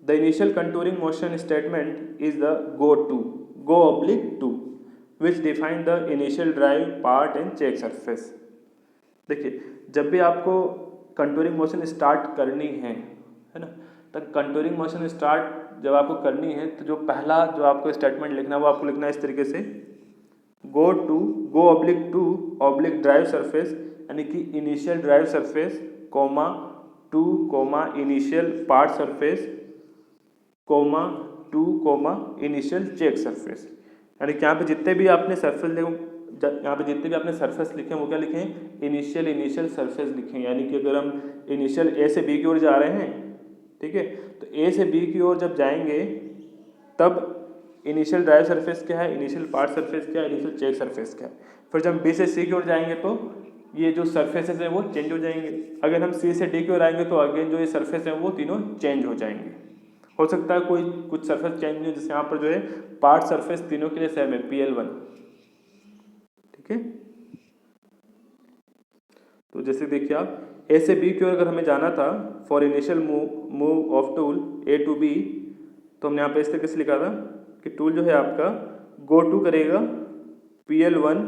the initial contouring motion statement is the go oblique to which define the initial drive part and check surface. देखिए जब भी आपको कंटूरिंग मोशन स्टार्ट करनी है ना, तो कंटूरिंग मोशन स्टार्ट जब आपको करनी है तो जो पहला जो आपको स्टेटमेंट लिखना है वो आपको लिखना है इस तरीके से, go oblique to oblique drive surface, यानी कि initial drive surface comma to comma initial part surface comma to comma initial check surface. यानी कि यहाँ पे जितने भी आपने सरफेस लिखे हैं वो क्या लिखे हैं, इनिशियल सरफेस लिखे हैं। यानी कि अगर हम इनिशियल ए से बी की ओर जा रहे हैं, ठीक है, तो ए से बी की ओर जब जाएंगे तब इनिशियल ड्राइव सरफेस क्या है, इनिशियल पार्ट सरफेस क्या है, इनिशियल चेक सरफेस क्या है। फिर जब बी से सी की ओर जाएंगे तो ये जो सरफेसेस हैं वो चेंज हो जाएंगे। अगर हम सी से डी की ओर आएंगे तो अगेन जो ये सरफेस है वो तीनों चेंज हो जाएंगे। हो सकता है कोई कुछ सरफेस चेंज नहीं हो, जैसे यहाँ पर जो है पार्ट सरफेस तीनों के लिए सेम है PL1, ठीक है। तो जैसे देखिए आप ए से बी की ओर अगर हमें जाना था for initial move of tool A to B, तो हमने यहाँ पे इस तरीके से लिखा था कि टूल जो है आपका गो टू करेगा PL1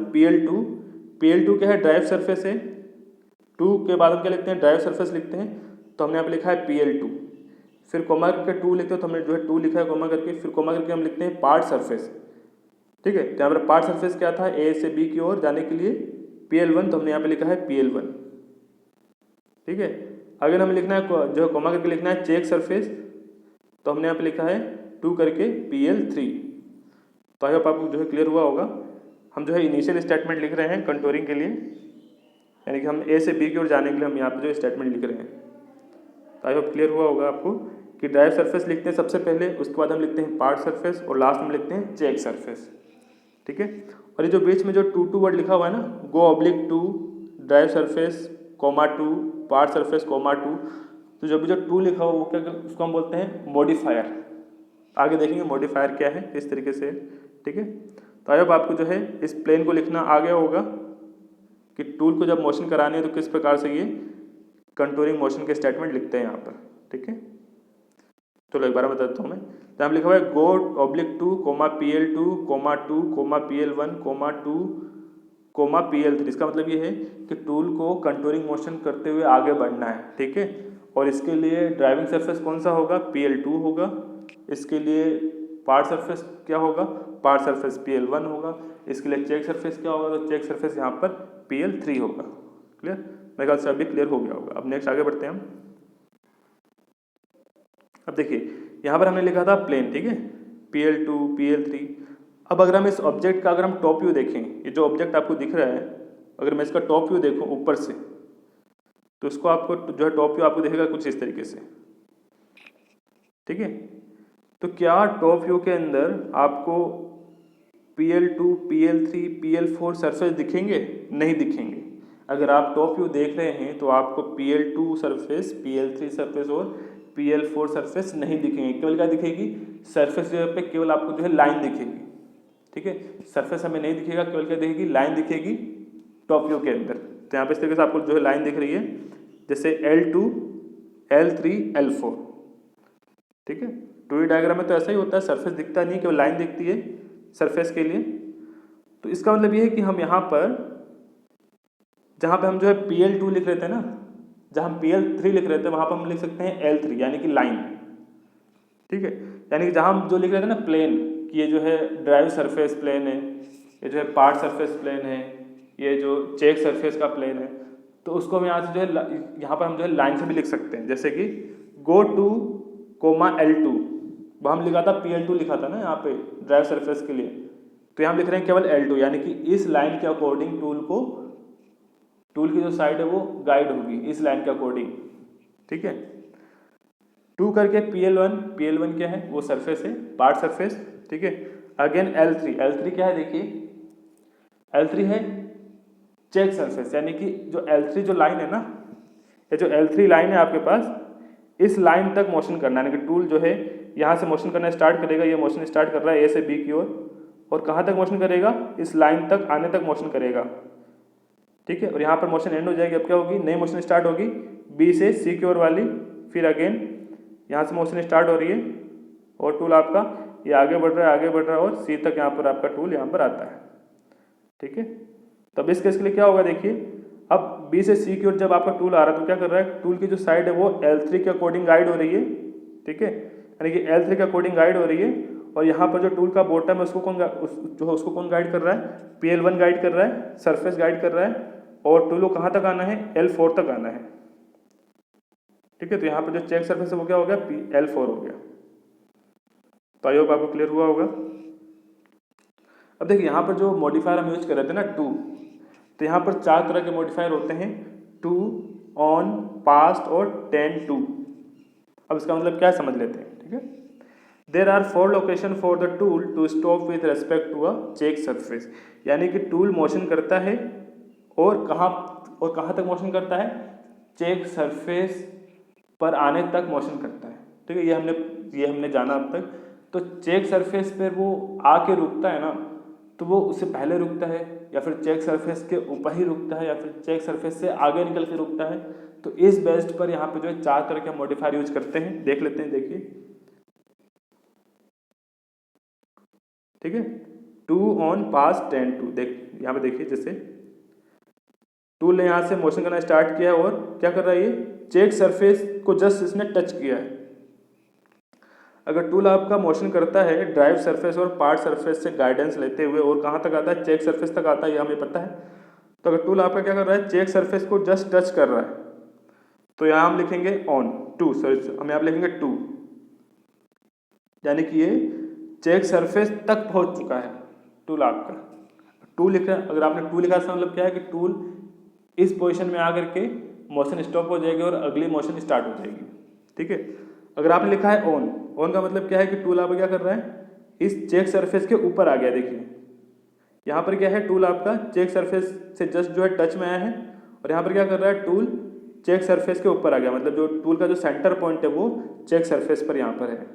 PL2 क्या है, ड्राइव सरफेस है, टू के बाद हम क्या लिखते हैं, ड्राइव सरफेस लिखते हैं, तो हमने यहाँ पे लिखा है PL2, फिर कोमा करके 2 लिखते हैं तो हमने जो है 2 लिखा है कोमा करके, फिर कोमा करके हम लिखते हैं पार्ट सरफेस, ठीक है। तो यहाँ पर पार्ट सरफेस क्या था, ए से बी की ओर जाने के लिए PL1, तो हमने यहाँ पे लिखा है PL1, ठीक है। अगर हमें लिखना है जो है कोमा करके लिखना है चेक सरफेस, तो हमने यहाँ पे लिखा है 2 करके PL3। तो आई होप आपको जो है क्लियर हुआ होगा। हम जो है इनिशियल स्टेटमेंट लिख रहे हैं कंटूरिंग के लिए, यानी कि हम ए से बी की ओर जाने के लिए हम यहाँ पे जो स्टेटमेंट लिख रहे हैं। तो आई होप क्लियर हुआ होगा आपको कि ड्राइव सरफेस लिखते हैं सबसे पहले, उसके बाद हम लिखते हैं पार्ट सरफेस और लास्ट में लिखते हैं चेक सरफेस, ठीक है। और ये जो बीच में जो 2 वर्ड लिखा हुआ है ना, go oblique to drive surface comma 2 part surface comma 2, तो जो भी जो 2 लिखा हुआ वो क्या, उसको हम बोलते हैं मॉडिफायर। आगे देखेंगे मॉडिफायर क्या है, किस तरीके से, ठीक है। तो आई होप आपको जो है इस प्लेन को लिखना आ गया होगा कि टूल को जब मोशन करानी है तो किस प्रकार से ये कंटूरिंग मोशन के स्टेटमेंट लिखते हैं यहाँ पर, ठीक है। चलो एक बार बता देता हूँ मैं। तो यहाँ लिखा हुआ है go oblique to comma PL2 comma 2 comma PL1 comma 2 comma PL3। इसका मतलब ये है कि टूल को कंटूरिंग मोशन करते हुए आगे बढ़ना है, ठीक है। और इसके लिए ड्राइविंग सरफेस कौन सा होगा, PL2 होगा। इसके लिए पार्ट सरफेस क्या होगा, पार्ट सरफेस PL1 होगा। इसके लिए चेक सरफेस क्या होगा, तो चेक सरफेस यहाँ पर PL3 होगा। क्लियर, मेरे ख्याल से अभी क्लियर हो गया होगा। अब नेक्स्ट आगे बढ़ते हैं हम। अब देखिए यहाँ पर हमने लिखा था प्लेन, ठीक है, PL2 PL3। अब अगर हम इस ऑब्जेक्ट का अगर हम टॉप व्यू देखें, ये जो ऑब्जेक्ट आपको दिख रहा है, अगर मैं इसका टॉप व्यू देखूं ऊपर से, तो इसको आपको जो है टॉप व्यू आपको दिखेगा कुछ इस तरीके से, ठीक है। तो क्या टॉप व्यू के अंदर आपको PL2 PL3 PL4 सरफेस दिखेंगे? नहीं दिखेंगे। अगर आप टॉप व्यू देख रहे हैं तो आपको PL2 सरफेस, PL3 सरफेस और PL4 सरफेस नहीं दिखेंगे। केवल क्या दिखेगी, सरफेस पे केवल आपको जो है लाइन दिखेगी, ठीक है। सरफेस हमें नहीं दिखेगा, केवल क्या दिखेगी, लाइन दिखेगी टॉप व्यू के अंदर। तो यहाँ पे इस तरीके से आपको जो है लाइन दिख रही है, जैसे L2 L3 L4, ठीक है। 2D डायग्राम में तो ऐसा ही होता है, सरफेस दिखता नहीं, केवल लाइन दिखती है सरफेस के लिए। तो इसका मतलब ये है कि हम यहाँ पर जहाँ पे हम जो है PL2 लिख रहे थे ना, जहाँ हम PL3 लिख रहे थे वहाँ पर हम लिख सकते हैं L3 यानी कि लाइन, ठीक है। यानी कि जहाँ हम जो लिख रहे थे ना प्लेन, कि ये जो है ड्राइव सरफेस प्लेन है, ये जो है पार्ट सरफेस प्लेन है, ये जो चेक सरफेस का प्लेन है, तो उसको हम यहाँ से जो है यहाँ पर हम जो है लाइन से भी लिख सकते हैं। जैसे कि गो टू कोमा L2, वो हम लिखा था PL2 लिखा था ना यहाँ पे ड्राइव सरफेस के लिए, तो यहाँ लिख रहे हैं केवल L2, यानी कि इस लाइन के अकॉर्डिंग टूल की जो साइड है वो गाइड होगी इस लाइन के अकॉर्डिंग, ठीक है। 2 करके PL1 क्या है, वो सरफेस है, पार्ट सरफेस, ठीक है। अगेन L3 क्या है, देखिए L3 है चेक सरफेस, यानी कि जो L3 जो लाइन है ना, ये जो L3 लाइन है आपके पास, इस लाइन तक मोशन करना है, यानी कि टूल जो है यहाँ से मोशन करना स्टार्ट करेगा, ये मोशन स्टार्ट कर रहा है A से B की ओर, और कहाँ तक मोशन करेगा, इस लाइन तक आने तक मोशन करेगा, ठीक है। और यहाँ पर मोशन एंड हो जाएगी। अब क्या होगी, नई मोशन स्टार्ट होगी B से C की ओर वाली, फिर अगेन यहाँ से मोशन स्टार्ट हो रही है और टूल आपका ये आगे बढ़ रहा है, आगे बढ़ रहा है और सी तक यहाँ पर आपका टूल यहाँ पर आता है। ठीक है, तब इस केस के लिए क्या होगा, देखिए अब बी से सी की ओर जब आपका टूल आ रहा है तो क्या कर रहा है, टूल की जो साइड है वो L3 के अकॉर्डिंग गाइड हो रही है। ठीक है, यानी कि L3 के अकॉर्डिंग गाइड हो रही है और यहाँ पर जो टूल का बॉटम है उसको उसको कौन गाइड कर रहा है, PL1 गाइड कर रहा है, सरफेस गाइड कर रहा है और टूल को कहाँ तक आना है, L4 तक आना है। ठीक है, तो यहाँ पर जो चेक सरफेस है वो क्या हो गया, L4 हो गया। तो आई होप आपको क्लियर हुआ होगा। अब देखिए यहाँ पर जो मॉडिफायर हम यूज कर रहे थे ना टू, तो यहाँ पर 4 तरह के मॉडिफायर होते हैं, टू, ऑन, पास्ट और टेन टू। अब इसका मतलब क्या समझ लेते हैं। ठीक है, there are 4 location for the tool to stop with respect to a check surface, यानी कि टूल मोशन करता है और कहाँ तक मोशन करता है, चेक सरफेस पर आने तक मोशन करता है। ठीक है, ये हमने जाना अब तक। तो चेक सरफेस पर वो आके रुकता है ना, तो वो उससे पहले रुकता है या फिर चेक सरफेस के ऊपर ही रुकता है या फिर चेक सरफेस से आगे निकल के रुकता है। तो इस बेस्ड पर यहाँ पे जो है 4 तरह के मॉडिफायर यूज करते हैं, देख लेते हैं। देखिए, ठीक है, to, on, pass, tanto. देख यहाँ पे देखिए, जैसे टूल ने यहाँ से मोशन करना स्टार्ट किया और क्या कर रहा है, ये चेक सरफेस को जस्ट इसने टच किया है। अगर टूल आपका मोशन करता है ड्राइव सरफेस और पार्ट सरफेस से गाइडेंस लेते हुए और कहाँ तक आता है, चेक सरफेस तक आता है, ये हमें पता है। तो अगर टूल आपका क्या कर रहा है, चेक सरफेस को जस्ट टच कर रहा है, तो यहाँ हम लिखेंगे ऑन, टू, सॉरी हम यहाँ लिखेंगे टू, यानी कि ये चेक सरफेस तक पहुँच चुका है टूल आपका। टू लिखा, अगर आपने टू लिखा इसका मतलब क्या है कि टूल इस पोजीशन में आकर के मोशन स्टॉप हो जाएगी और अगली मोशन स्टार्ट हो जाएगी। ठीक है, अगर आपने लिखा है ऑन, ऑन का मतलब क्या है कि टूल आपका क्या कर रहा है, इस चेक सरफेस के ऊपर आ गया। देखिए यहाँ पर क्या है, टूल आपका चेक सरफेस से जस्ट जो है टच में आया है और यहाँ पर क्या कर रहा है, टूल चेक सरफेस के ऊपर आ गया, मतलब जो टूल का जो सेंटर पॉइंट है वो चेक सरफेस पर यहाँ पर है।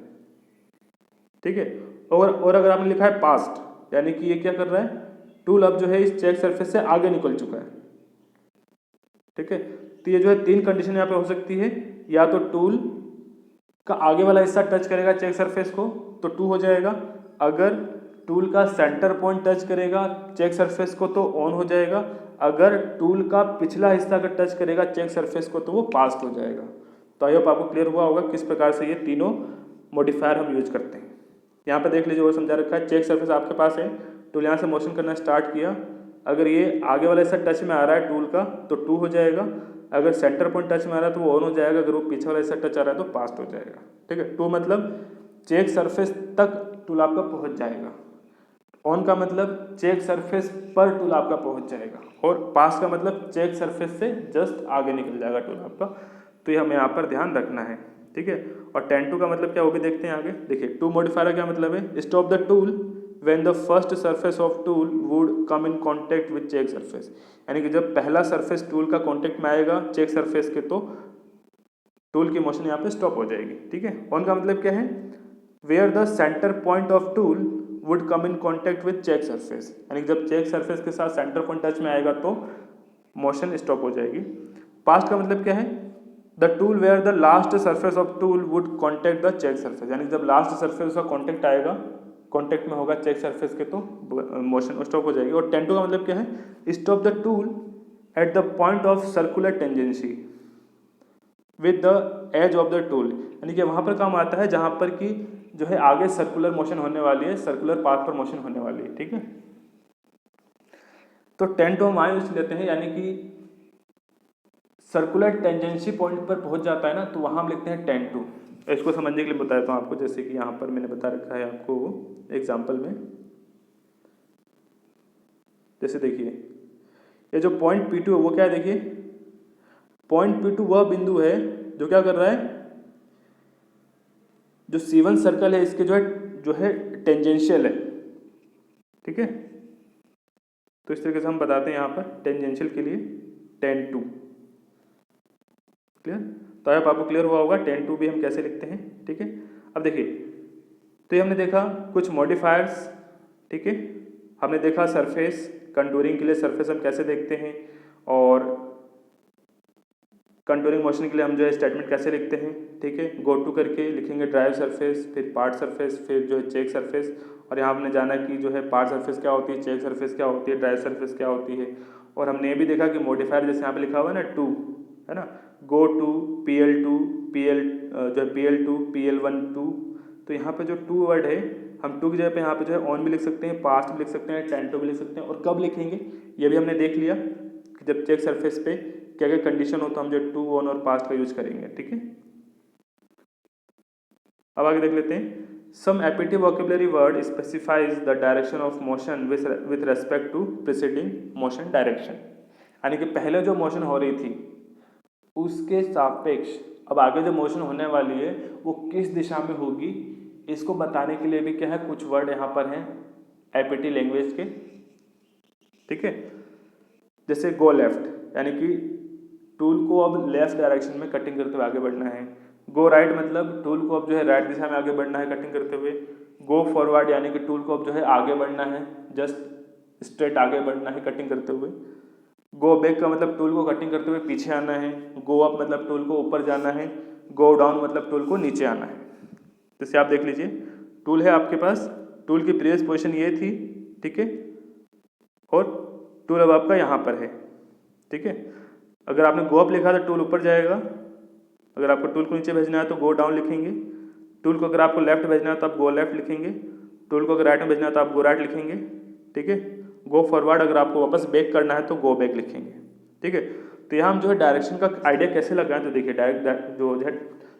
ठीक है, और अगर आपने लिखा है पास्ट, यानी कि ये क्या कर रहा है, टूल अब जो है इस चेक सरफेस से आगे निकल चुका है। ठीक है, तो ये जो है 3 कंडीशन यहाँ पे हो सकती है, या तो टूल का आगे वाला हिस्सा टच करेगा चेक सरफेस को तो टू हो जाएगा, अगर टूल का सेंटर पॉइंट टच करेगा चेक सरफेस को तो ऑन हो जाएगा, अगर टूल का पिछला हिस्सा अगर टच करेगा चेक सरफेस को तो वो पास्ट हो जाएगा। तो आई होप आपको क्लियर हुआ होगा किस प्रकार से ये तीनों मॉडिफायर हम यूज करते हैं। यहाँ पे देख लीजिए और समझा रखा है, चेक सरफेस आपके पास है, टूल यहाँ से मोशन करना स्टार्ट किया, अगर ये आगे वाला हिस्सा टच में आ रहा है टूल का तो टू हो जाएगा, अगर सेंटर पॉइंट टच में आ रहा है तो वो ऑन हो जाएगा, अगर वो पीछे वाला हिस्सा टच आ रहा है तो पास्ट हो जाएगा। ठीक है, टू मतलब चेक सरफेस तक टूल आपका पहुंच जाएगा, ऑन का मतलब चेक सरफेस पर टूल आपका पहुंच जाएगा और पास का मतलब चेक सरफेस से जस्ट आगे निकल जाएगा टूल आपका। तो ये हमें यहाँ पर ध्यान रखना है। ठीक है, और 10-2 का मतलब क्या वो भी देखते हैं आगे। देखिए, टू मॉडिफायर का क्या मतलब है, stop the tool when the first surface of tool would come in contact with check surface, यानी कि जब पहला सरफेस टूल का कांटेक्ट में आएगा चेक सरफेस के तो टूल की मोशन यहाँ पे स्टॉप हो जाएगी। ठीक है, ऑन का मतलब क्या है, where the centre point of tool would come in contact with check surface, यानी जब चेक सरफेस के साथ सेंटर पॉइंट टच में आएगा तो मोशन स्टॉप हो जाएगी। पास्ट का मतलब क्या है, the tool where the last surface of tool would contact the check surface, यानी जब लास्ट सरफेस का कॉन्टेक्ट आएगा, कॉन्टेक्ट में होगा चेक सरफेस के तो मोशन स्टॉप हो जाएगी। और 10-2 का मतलब क्या है, stop the tool at the point of circular tangency with the edge of the tool, यानी कि वहाँ पर काम आता है जहाँ पर कि जो है आगे सर्कुलर मोशन होने वाली है, सर्कुलर पाथ पर मोशन होने वाली है। ठीक है, तो 10-2 हम वहाँ यूज लेते हैं, यानी कि सर्कुलर टेंजेंसी पॉइंट पर पहुंच जाता है ना, तो वहाँ हम लिखते हैं 10-2। इसको समझने के लिए बता देता हूँ आपको, जैसे कि यहाँ पर मैंने बता रखा है आपको एग्जाम्पल में। जैसे देखिए, ये जो पॉइंट P2 है वो क्या है, देखिए पॉइंट P2 वह बिंदु है जो क्या कर रहा है, जो C1 सर्कल है इसके जो है टेंजेंशियल है। ठीक है, तो इस तरीके से हम बताते हैं यहाँ पर टेंजेंशियल के लिए 10-2। क्लियर, तो अब आपको क्लियर हुआ होगा 10-2 भी हम कैसे लिखते हैं। ठीक है, अब देखिए, तो ये हमने देखा कुछ मॉडिफायर्स। ठीक है, हमने देखा सरफेस कंटूरिंग के लिए सरफेस हम कैसे देखते हैं, और कंटूरिंग मोशन के लिए हम जो है स्टेटमेंट कैसे लिखते हैं, ठीक है, गो टू करके लिखेंगे ड्राइव सरफेस, फिर पार्ट सरफेस, फिर जो है चेक सरफेस। और यहाँ हमने जाना कि जो है पार्ट सरफेस क्या होती है, चेक सरफेस क्या होती है, ड्राइव सरफेस क्या होती है। और हमने ये भी देखा कि मॉडिफायर जैसे यहाँ पे लिखा हुआ है ना टू, है ना, गो टू, PL2, PL जो है PL2, PL1 2। तो यहाँ पे जो टू वर्ड है, हम टू की जगह पे यहाँ पे जो है ऑन भी लिख सकते हैं, पास्ट भी लिख सकते हैं, टेंटो भी लिख सकते हैं। और कब लिखेंगे ये भी हमने देख लिया कि जब चेक सरफेस पे क्या क्या कंडीशन हो तो हम जो टू, ऑन और पास्ट का यूज करेंगे, ठीक है। अब आगे देख लेते हैं। सम एपिटिव vocabulary word specifies the direction of motion with respect to preceding motion direction, यानी कि पहले जो मोशन हो रही थी उसके सापेक्ष अब आगे जो मोशन होने वाली है वो किस दिशा में होगी, इसको बताने के लिए भी क्या है, कुछ वर्ड यहाँ पर हैं एपीटी लैंग्वेज के, ठीक है। जैसे गो लेफ्ट, यानी कि टूल को अब लेफ्ट डायरेक्शन में कटिंग करते हुए आगे बढ़ना है। गो राइट मतलब टूल को अब जो है राइट दिशा में आगे बढ़ना है कटिंग करते हुए। गो फॉरवर्ड यानी कि टूल को अब जो है आगे बढ़ना है, जस्ट स्ट्रेट आगे बढ़ना है कटिंग करते हुए। गो बैक का मतलब टूल को कटिंग करते हुए पीछे आना है। गो अप मतलब टूल को ऊपर जाना है। गो डाउन मतलब टूल को नीचे आना है। जैसे आप देख लीजिए, टूल है आपके पास, टूल की प्रीवियस पोजीशन ये थी, ठीक है, और टूल अब आपका यहाँ पर है, ठीक है। अगर आपने गो अप लिखा तो टूल ऊपर जाएगा, अगर आपको टूल को नीचे भेजना है तो गो डाउन लिखेंगे। टूल को अगर आपको लेफ्ट भेजना है तो आप गो लेफ्ट लिखेंगे। टूल को अगर राइट में भेजना है तो आप गो राइट लिखेंगे, ठीक है। गो फॉरवर्ड अगर आपको वापस बैक करना है तो गो बैक लिखेंगे, ठीक है। तो यहाँ हम जो है डायरेक्शन का आइडिया कैसे लगाएं, तो देखिए डायरेक्ट जो है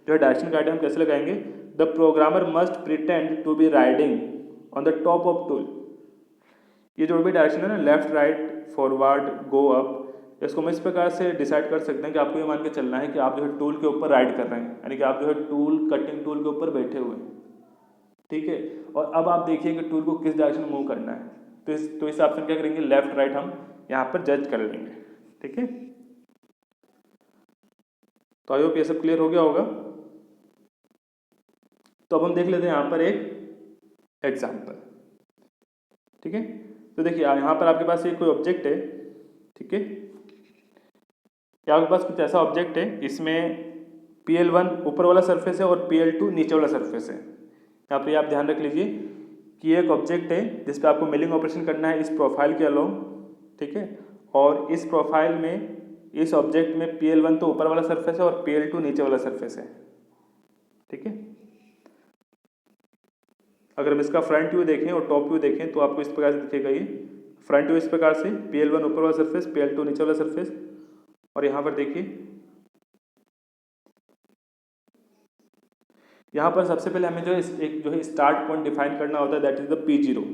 डायरेक्शन का आइडिया हम कैसे लगाएंगे। The programmer must pretend to be riding on the top of tool. ये जो भी डायरेक्शन है ना, left right forward go up, इसको हम इस प्रकार से डिसाइड कर सकते हैं कि आपको ये मान के चलना है कि आप जो है टूल के ऊपर राइड कर रहे हैं, यानी कि आप जो है टूल कटिंग टूल के ऊपर बैठे हुए हैं, ठीक है। और अब आप देखिए कि टूल को किस डायरेक्शन में मूव करना है, तो इस ऑप्शन क्या करेंगे, लेफ्ट राइट हम यहाँ पर जज कर लेंगे, ठीक है। तो आई होप ये सब क्लियर हो गया होगा। तो अब हम देख लेते हैं यहाँ पर एक एग्जाम्पल, ठीक है। तो देखिए यहाँ पर आपके पास ये कोई ऑब्जेक्ट है, ठीक है। आपके पास कुछ ऐसा ऑब्जेक्ट है, इसमें PL1 ऊपर वाला सरफेस है और PL2 नीचे वाला सरफेस है। यहाँ पर आप ध्यान रख लीजिए कि ये एक ऑब्जेक्ट है जिस पे आपको मिलिंग ऑपरेशन करना है इस प्रोफाइल के अलोंग, ठीक है। और इस प्रोफाइल में इस ऑब्जेक्ट में PL1 तो ऊपर वाला सरफेस है और PL2 नीचे वाला सरफेस है, ठीक है। अगर हम इसका फ्रंट व्यू देखें और टॉप व्यू देखें तो आपको इस प्रकार से दिखेगा। ये फ्रंट व्यू इस प्रकार से, PL1 ऊपर वाला सरफेस, PL2 नीचे वाला सरफेस। और यहाँ पर देखिए, यहाँ पर सबसे पहले हमें जो है एक जो है स्टार्ट पॉइंट डिफाइन करना होता है, दैट इज द P0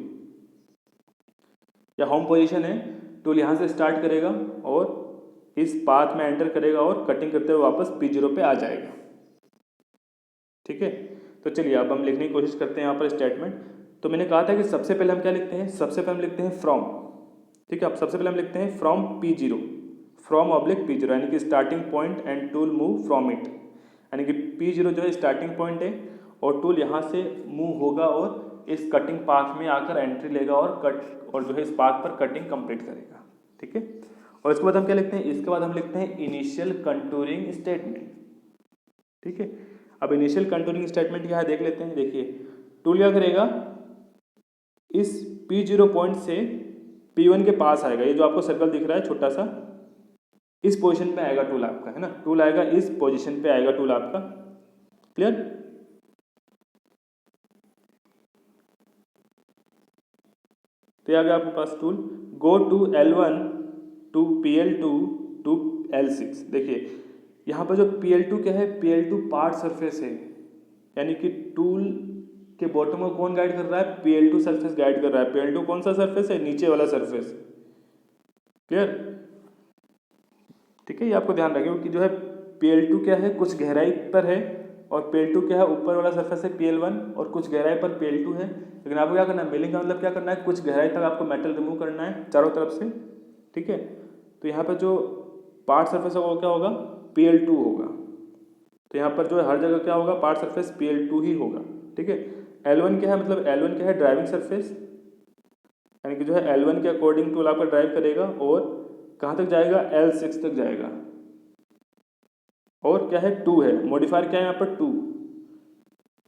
या होम पोजीशन है। टूल यहाँ से स्टार्ट करेगा और इस पाथ में एंटर करेगा और कटिंग करते हुए वापस P0 पे आ जाएगा, ठीक है। तो चलिए अब हम लिखने की कोशिश करते हैं यहाँ पर स्टेटमेंट। तो मैंने कहा था कि सबसे पहले हम क्या लिखते हैं, सबसे पहले हम लिखते हैं फ्रॉम, ठीक है। अब सबसे पहले हम लिखते हैं from P0, from oblique P0, यानी कि starting point and tool move from it, यानी कि P0 जो है स्टार्टिंग पॉइंट है और टूल यहाँ से मूव होगा और इस कटिंग पाथ में आकर एंट्री लेगा और जो है इस पाथ पर कटिंग कंप्लीट करेगा, ठीक है। और इसके बाद हम क्या लिखते हैं, इसके बाद हम लिखते हैं इनिशियल कंटूरिंग स्टेटमेंट, ठीक है। अब इनिशियल कंटूरिंग स्टेटमेंट यहाँ देख लेते हैं। देखिए टूल क्या करेगा, इस P0 पॉइंट से P1 के पास आएगा। ये जो आपको सर्कल दिख रहा है छोटा सा, इस पोजीशन पे आएगा टूल आपका, है ना, टूल आएगा इस पोजीशन पे आएगा टूल आपका, क्लियर। तो आ गया आपके पास tool. Go to L1 to PL2 to L6। देखिए यहाँ पर जो PL2 क्या है, PL2 पार्ट सरफेस है, यानी कि टूल के बॉटम को कौन गाइड कर रहा है, PL2 सरफेस गाइड कर रहा है। PL2 कौन सा सरफेस है, नीचे वाला सरफेस, क्लियर, ठीक है। ये आपको ध्यान रखिए कि जो है PL2 क्या है, कुछ गहराई पर है, और PL2 क्या है, ऊपर वाला सरफेस है PL1 और कुछ गहराई पर PL2 है। लेकिन आपको क्या करना है, मिलिंग का मतलब क्या करना है, कुछ गहराई तक आपको मेटल रिमूव करना है चारों तरफ से, ठीक है। तो यहाँ पर जो पार्ट सरफेस होगा वो क्या होगा, PL2 होगा। तो यहाँ पर जो है हर जगह क्या होगा, पार्ट सरफेस PL2 ही होगा, ठीक है। L1 क्या है, मतलब L1 क्या है, ड्राइविंग सरफेस, यानी कि जो है L1 के अकॉर्डिंग टूल आपका ड्राइव करेगा और कहाँ तक जाएगा, L6 तक जाएगा, और क्या है, टू है। मॉडिफायर क्या है यहाँ पर, टू।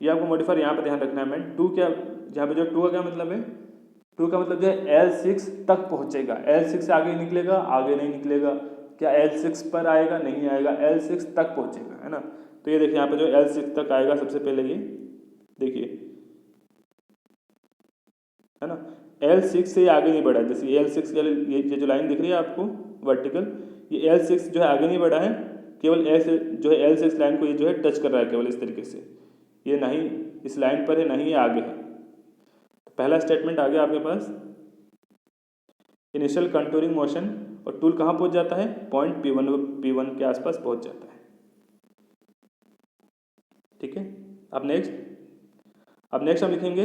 ये आपको मॉडिफायर यहाँ पर ध्यान रखना है। मैं टू क्या, यहाँ पे जो टू का क्या मतलब है, टू का मतलब जो है L6 तक पहुँचेगा। L6 से आगे निकलेगा, आगे नहीं निकलेगा। क्या L6 पर आएगा, नहीं आएगा, L6 तक पहुँचेगा, है ना। तो ये देखिए यहाँ पे जो L6 तक आएगा सबसे पहले, ये देखिए, है ना। L6 से आगे नहीं बढ़ा, जैसे L6 के लिए ये जो लाइन दिख रही है आपको वर्टिकल, ये L6 जो है आगे नहीं बढ़ा है, केवल L जो है L6 लाइन को ये जो है टच कर रहा है केवल इस तरीके से। ये नहीं इस लाइन पर है, नहीं ये आगे है। तो पहला स्टेटमेंट आ गया आपके पास, इनिशियल कंटूरिंग मोशन, और टूल कहाँ पहुँच जाता है, पॉइंट P1 के आसपास पहुँच जाता है। ठीक है। अब नेक्स्ट हम लिखेंगे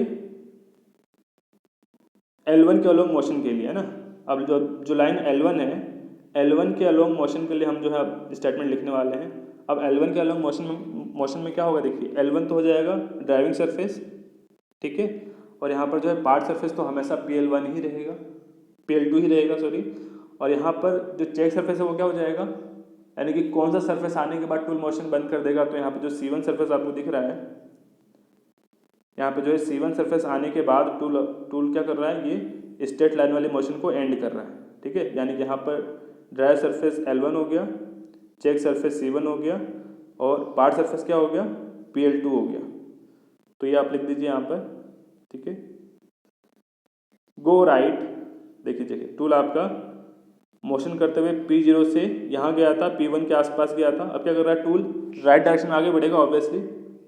L1 के अलोंग मोशन के लिए, है ना। अब जो लाइन L1 है, L1 के अलोंग मोशन के लिए हम जो है अब स्टेटमेंट लिखने वाले हैं। अब L1 के अलोंग मोशन में क्या होगा, देखिए L1 तो हो जाएगा ड्राइविंग सरफेस, ठीक है। और यहाँ पर जो है पार्ट सरफेस तो हमेशा PL1 ही रहेगा, PL2 ही रहेगा, सॉरी। और यहाँ पर जो चेक सरफेस है वो क्या हो जाएगा, यानी कि कौन सा सरफेस आने के बाद टूल मोशन बंद कर देगा। तो यहाँ पर जो C1 सरफेस आपको दिख रहा है, यहाँ पे जो है C1 सरफेस आने के बाद टूल क्या कर रहा है, ये स्ट्रेट लाइन वाले मोशन को एंड कर रहा है, ठीक है। यानी कि यहाँ पर ड्राई सरफेस L1 हो गया, चेक सरफेस C1 हो गया, और पार्ट सरफेस क्या हो गया, PL2 हो गया। तो ये आप लिख दीजिए यहाँ पर, ठीक है। गो राइट, देखिए टूल आपका मोशन करते हुए P0 से यहाँ गया था, P1 के आसपास गया था। अब क्या कर रहा है, टूल राइट डायरेक्शन में आगे बढ़ेगा ऑब्वियसली।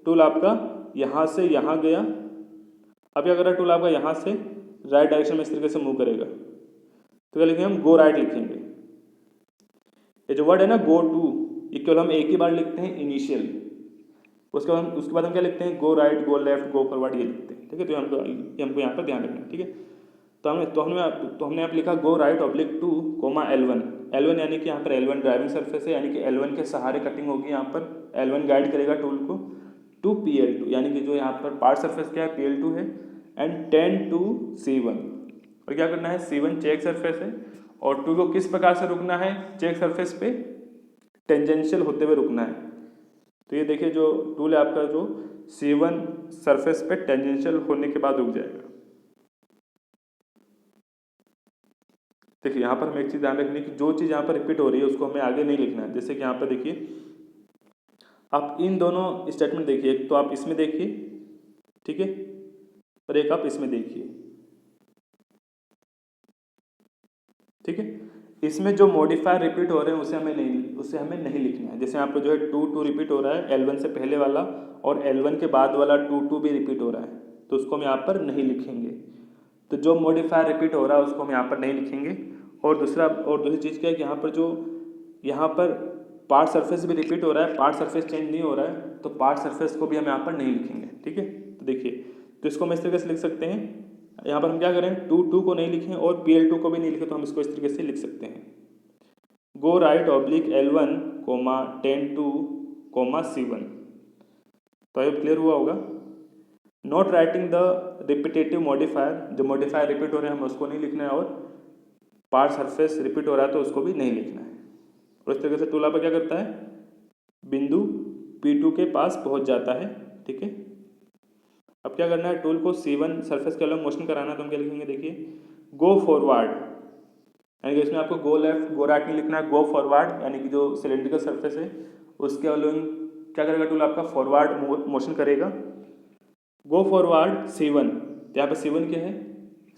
टूल आपका यहाँ से यहाँ गया, अब क्या कर रहा है, टूल आपका यहाँ से राइट डायरेक्शन में इस तरीके से मूव करेगा। तो क्या लिखेंगे हम, गो राइट लिखेंगे। ये जो वर्ड है ना गो टू, ये केवल हम एक ही बार लिखते हैं इनिशियल, उसके बाद हम क्या लिखते हैं, go right, go left, go forward, ये लिखते हैं, ठीक है। तो हमको यहाँ पर ध्यान रखना है, ठीक है। तो हमने यहाँ लिखा गो right oblique to coma L1 यानी कि यहाँ पर L1 ड्राइविंग सरफेस है, यानी कि L1 के सहारे कटिंग होगी। यहाँ पर L1 गाइड करेगा टूल को टू PL2, यानी कि जो यहाँ पर पार्ट सरफेस क्या है, PL2 है, एंड 10 टू C1। और क्या करना है, C1 चेक सरफेस है, और टूल को किस प्रकार से रुकना है, चेक सरफेस पे टेंजेंशियल होते हुए रुकना है। तो ये देखिए जो टूल है आपका, जो C1 सरफेस पे टेंजेंशियल होने के बाद रुक जाएगा। देखिए यहाँ पर हमें एक चीज़ ध्यान रखनी है कि जो चीज़ यहाँ पर रिपीट हो रही है उसको हमें आगे नहीं लिखना है। जैसे कि यहाँ पर देखिए, आप इन दोनों स्टेटमेंट देखिए, एक तो आप इसमें देखिए, ठीक है, और एक आप इसमें देखिए, ठीक है। इसमें जो मॉडिफायर रिपीट हो रहे हैं उसे हमें नहीं लिखना है। जैसे यहाँ पर जो है टू रिपीट हो रहा है, L1 से पहले वाला, और L1 के बाद वाला टू भी रिपीट हो रहा है, तो उसको हम यहाँ पर नहीं लिखेंगे। तो जो मॉडिफायर रिपीट हो रहा है उसको हम यहाँ पर नहीं लिखेंगे। और दूसरी चीज़ क्या है कि यहाँ पर पार्ट सरफेस भी रिपीट हो रहा है, पार्ट सरफेस चेंज नहीं हो रहा है, तो पार्ट सरफेस को भी हम यहाँ पर नहीं लिखेंगे, ठीक है। तो देखिए, तो इसको हम इस तरीके से लिख सकते हैं। यहाँ पर हम क्या करें, टू को नहीं लिखें और PL2 को भी नहीं लिखें, तो हम इसको इस तरीके से लिख सकते हैं, go right oblique L1 comma 10 to comma C1। तो ये क्लियर हुआ होगा। Not writing the repetitive modifier, जो मॉडिफायर रिपीट हो रहे हैं हमें उसको नहीं लिखना है, और पार्ट सरफेस रिपीट हो रहा है तो उसको भी नहीं लिखना है। और इस तरीके से टूल आपका क्या करता है, बिंदु P2 के पास पहुंच जाता है, ठीक है। अब क्या करना है, टूल को C1 सरफेस के अलग मोशन कराना है, तो हम क्या लिखेंगे, देखिए गो फॉरवर्ड, यानी कि इसमें आपको गो लेफ्ट गो राइट नहीं लिखना है, गो फॉरवर्ड, यानी कि जो सिलेंड्रिकल सरफेस है उसके अलग क्या करेगा, टूल आपका फॉरवर्ड मोशन करेगा। गो फॉरवर्ड C1, तो यहाँ पर C1 क्या है,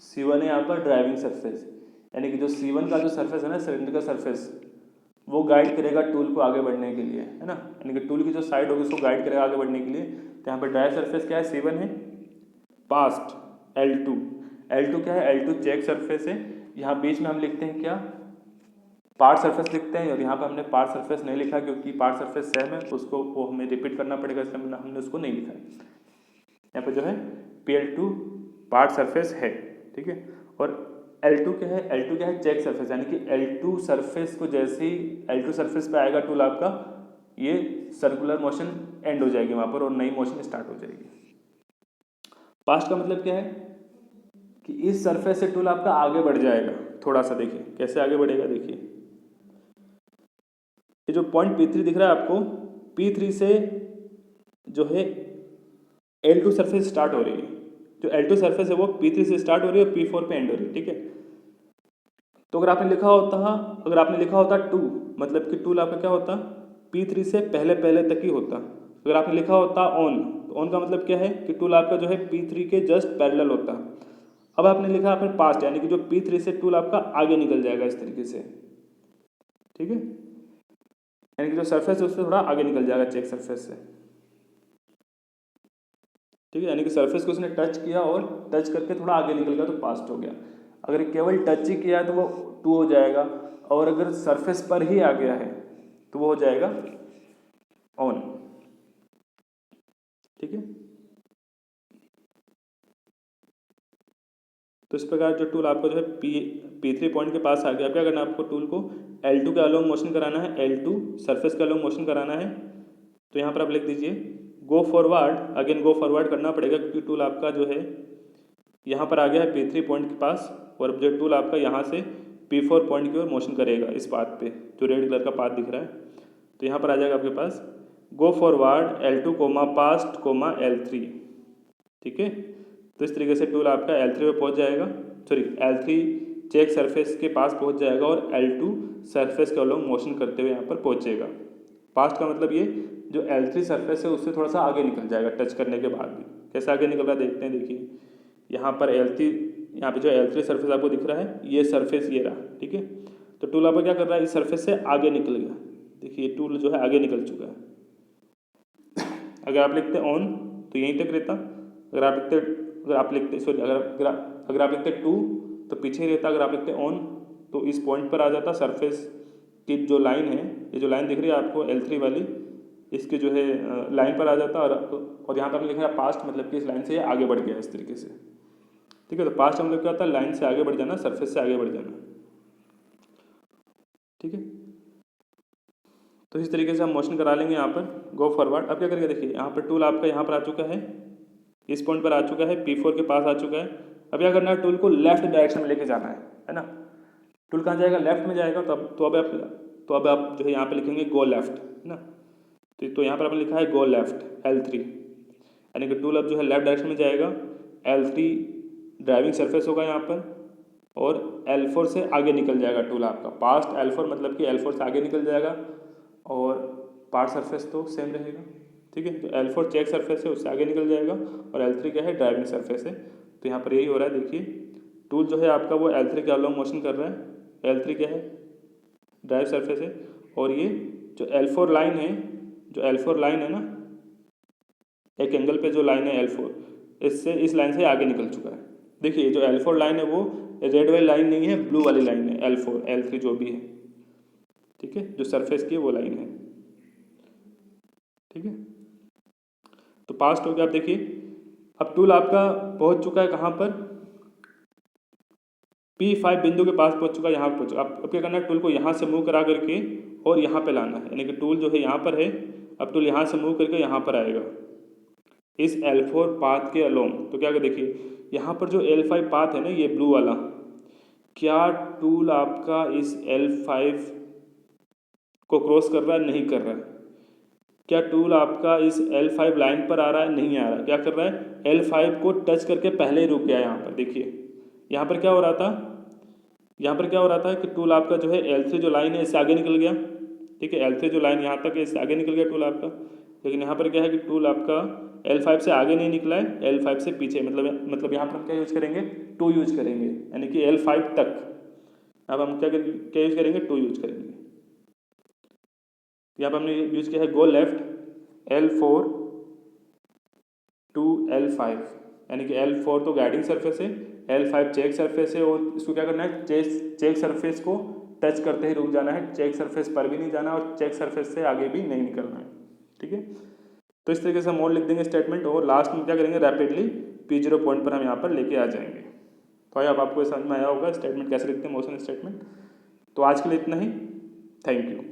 C1 है यहाँ पर ड्राइविंग सरफेस, यानी कि जो C1 का जो सरफेस है ना, सिलेंड्रिकल सरफेस, वो गाइड करेगा टूल को आगे बढ़ने के लिए, है ना। यानी कि टूल की जो साइड होगी उसको गाइड करेगा आगे बढ़ने के लिए। तो यहाँ पर ड्राइव सरफेस क्या है, C1 है, पास्ट L2 क्या है, L2 चेक सरफेस है। यहाँ बीच में हम लिखते हैं क्या, पार्ट सरफेस लिखते हैं, और यहाँ पर हमने पार्ट सरफेस नहीं लिखा क्योंकि पार्ट सरफेस सेम है, उसको वो हमें रिपीट करना पड़ेगा, इसलिए हमने उसको नहीं लिखा है। यहाँ पर जो है PL2 पार्ट सरफेस है, ठीक है। और L2 क्या है, चेक सरफेस, यानी कि L2 सरफेस को जैसे ही L2 सरफेस पे आएगा टूल आपका, ये सर्कुलर मोशन एंड हो जाएगी वहाँ पर और नई मोशन स्टार्ट हो जाएगी। पास्ट का मतलब क्या है कि इस सरफेस से टूल आपका आगे बढ़ जाएगा थोड़ा सा। देखिए कैसे आगे बढ़ेगा, देखिए ये जो पॉइंट P3 दिख रहा है आपको, P3 से जो है L2 सरफेस स्टार्ट हो रही है, जो L2 सरफेस है वो P3 से स्टार्ट हो रही है और P4 पे एंड हो रही है, ठीक है। तो अगर आपने लिखा होता 2, मतलब कि टूल आपका क्या होता, P3 से पहले पहले तक ही होता। अगर आपने लिखा होता ऑन, तो ऑन का मतलब क्या है कि टूल आपका जो है P3 के जस्ट पैरेलल होता। अब आपने लिखा आपने पास्ट, यानी कि जो P3 से टूल आपका आगे निकल जाएगा इस तरीके से, ठीक है, यानी कि जो सरफेस है उससे थोड़ा आगे निकल जाएगा चेक सरफेस से, ठीक है, यानी कि सरफेस को उसने टच किया और टच करके थोड़ा आगे निकल गया तो पास्ट हो गया। अगर केवल टच ही किया है तो वो 2 हो जाएगा, और अगर सरफेस पर ही आ गया है तो वो हो जाएगा ऑन, ठीक है। तो इस प्रकार जो टूल आपको जो है P3 पॉइंट के पास आ गया। अब क्या करना है आपको, टूल को L2 का अलोंग मोशन कराना है, L2 सरफेस का अलोंग मोशन कराना है। तो यहाँ पर आप लिख दीजिए go forward, again go forward करना पड़ेगा क्योंकि टूल आपका जो है यहाँ पर आ गया है P3 पॉइंट के पास, और जो टूल आपका यहाँ से P4 पॉइंट की ओर मोशन करेगा इस पाथ पे, जो रेड कलर का पाथ दिख रहा है। तो यहाँ पर आ जाएगा आपके पास go forward L2 comma past comma L3, ठीक है। तो इस तरीके से टूल आपका L3 पे पहुँच जाएगा, सॉरी L3 चेक सरफेस के पास पहुँच जाएगा और L2 सरफेस के अलोंग मोशन करते हुए यहाँ पर पहुँचेगा। पास्ट का मतलब ये जो L3 सरफेस है उससे थोड़ा सा आगे निकल जाएगा टच करने के बाद भी। कैसे आगे निकल रहा है देखते हैं, देखिए यहाँ पर यहाँ पे जो L3 सरफेस आपको दिख रहा है, ये सरफेस ये रहा, ठीक है। तो टूल आपका क्या कर रहा है, इस सरफेस से आगे निकल गया, देखिए टूल जो है आगे निकल चुका है। अगर आप लिखते ऑन तो यहीं तक रहता, अगर आप लिखते सॉरी अगर आप लिखते 2 तो पीछे ही रहता, अगर आप लिखते ऑन तो इस पॉइंट पर आ जाता। सरफेस की जो लाइन है, ये जो लाइन दिख रही है आपको L3 वाली, इसके जो है लाइन पर आ जाता, और यहाँ पर आपने लिखा है पास्ट, मतलब कि इस लाइन से ये आगे बढ़ गया इस तरीके से, ठीक है। तो पास्ट का मतलब क्या होता है, लाइन से आगे बढ़ जाना, सरफेस से आगे बढ़ जाना, ठीक है। तो इस तरीके से हम मोशन करा लेंगे यहाँ पर गो फॉरवर्ड। अब क्या करेंगे, देखिए यहाँ पर टूल आपका यहाँ पर आ चुका है, इस पॉइंट पर आ चुका है, P4 के पास आ चुका है। अब क्या करना है, टूल को लेफ्ट डायरेक्शन में लेके जाना है ना। टूल कहाँ जाएगा, लेफ्ट में जाएगा। तो अब आप जो है यहाँ पे लिखेंगे गो लेफ्ट, है ना। तो यहाँ पर आपने लिखा है गो लेफ्ट L3, यानी कि टूल अब जो है लेफ्ट डायरेक्शन में जाएगा। L3 ड्राइविंग सरफेस होगा यहाँ पर, और L4 से आगे निकल जाएगा टूल आपका। पास्ट L4 मतलब कि L4 से आगे निकल जाएगा, और पार्ट सरफेस तो सेम रहेगा, ठीक है। तो L4 चेक सरफेस है, उससे आगे निकल जाएगा, और L3 क्या है, ड्राइविंग सरफेस है। तो यहाँ पर यही हो रहा है, देखिए टूल जो है आपका वो L3 के अलोंग मोशन कर रहा है। L3 क्या है, ड्राइव सरफेस है, और ये जो L4 लाइन है, जो L4 लाइन है ना, एक एंगल पे जो लाइन है L4, इससे इस लाइन से आगे निकल चुका है। देखिए जो L4 लाइन है वो रेड वाली लाइन नहीं है, ब्लू वाली लाइन है, L4 L3 जो भी है, ठीक है, जो सरफेस की वो लाइन है, ठीक है। तो पास्ट हो गया। आप देखिए अब टूल आपका पहुंच चुका है कहाँ पर, P5 बिंदु के पास पहुंच चुका है, यहाँ पर पहुंच। अब क्या करना है, टूल को यहाँ से मूव करा करके और यहाँ पे लाना है, यानी कि टूल जो है यहाँ पर है, अब टूल यहाँ से मूव करके यहाँ पर आएगा इस L4 पाथ के अलोंग। तो क्या कर, देखिए यहाँ पर जो L5 पाथ है ना, ये ब्लू वाला, क्या टूल आपका इस L5 को क्रॉस कर रहा है, नहीं कर रहा है। क्या टूल आपका इस L5 लाइन पर आ रहा है, नहीं आ रहा है। क्या कर रहा है, L5 को टच करके पहले ही रुक गया। यहाँ पर देखिए, यहाँ पर क्या हो रहा था, यहाँ पर क्या हो रहा था कि टूल आपका जो है L3 जो लाइन है इससे आगे निकल गया, ठीक है। L3 जो लाइन यहाँ तक है इससे आगे निकल गया टूल आपका, लेकिन यहाँ पर क्या है कि टूल आपका L5 से आगे नहीं निकला है, L5 से पीछे, मतलब यहाँ पर हम क्या यूज करेंगे, 2 यूज करेंगे, यानी कि L5 तक। अब हम क्या यूज करेंगे, 2 यूज करेंगे। यहाँ पर हमने यूज किया है go left L4 to L5, यानी कि L4 तो गाइडिंग सरफेस है, L5 चेक सरफेस है, और इसको क्या करना है, चेक सरफेस को टच करते ही रुक जाना है, चेक सरफेस पर भी नहीं जाना और चेक सरफेस से आगे भी नहीं निकलना है, ठीक है। तो इस तरीके से हम और लिख देंगे स्टेटमेंट, और लास्ट में क्या करेंगे, रैपिडली P0 पॉइंट पर हम यहाँ पर लेके आ जाएंगे। तो अब आपको समझ में आया होगा स्टेटमेंट कैसे लिखते हैं, मोशन स्टेटमेंट। तो आज के लिए इतना ही, थैंक यू।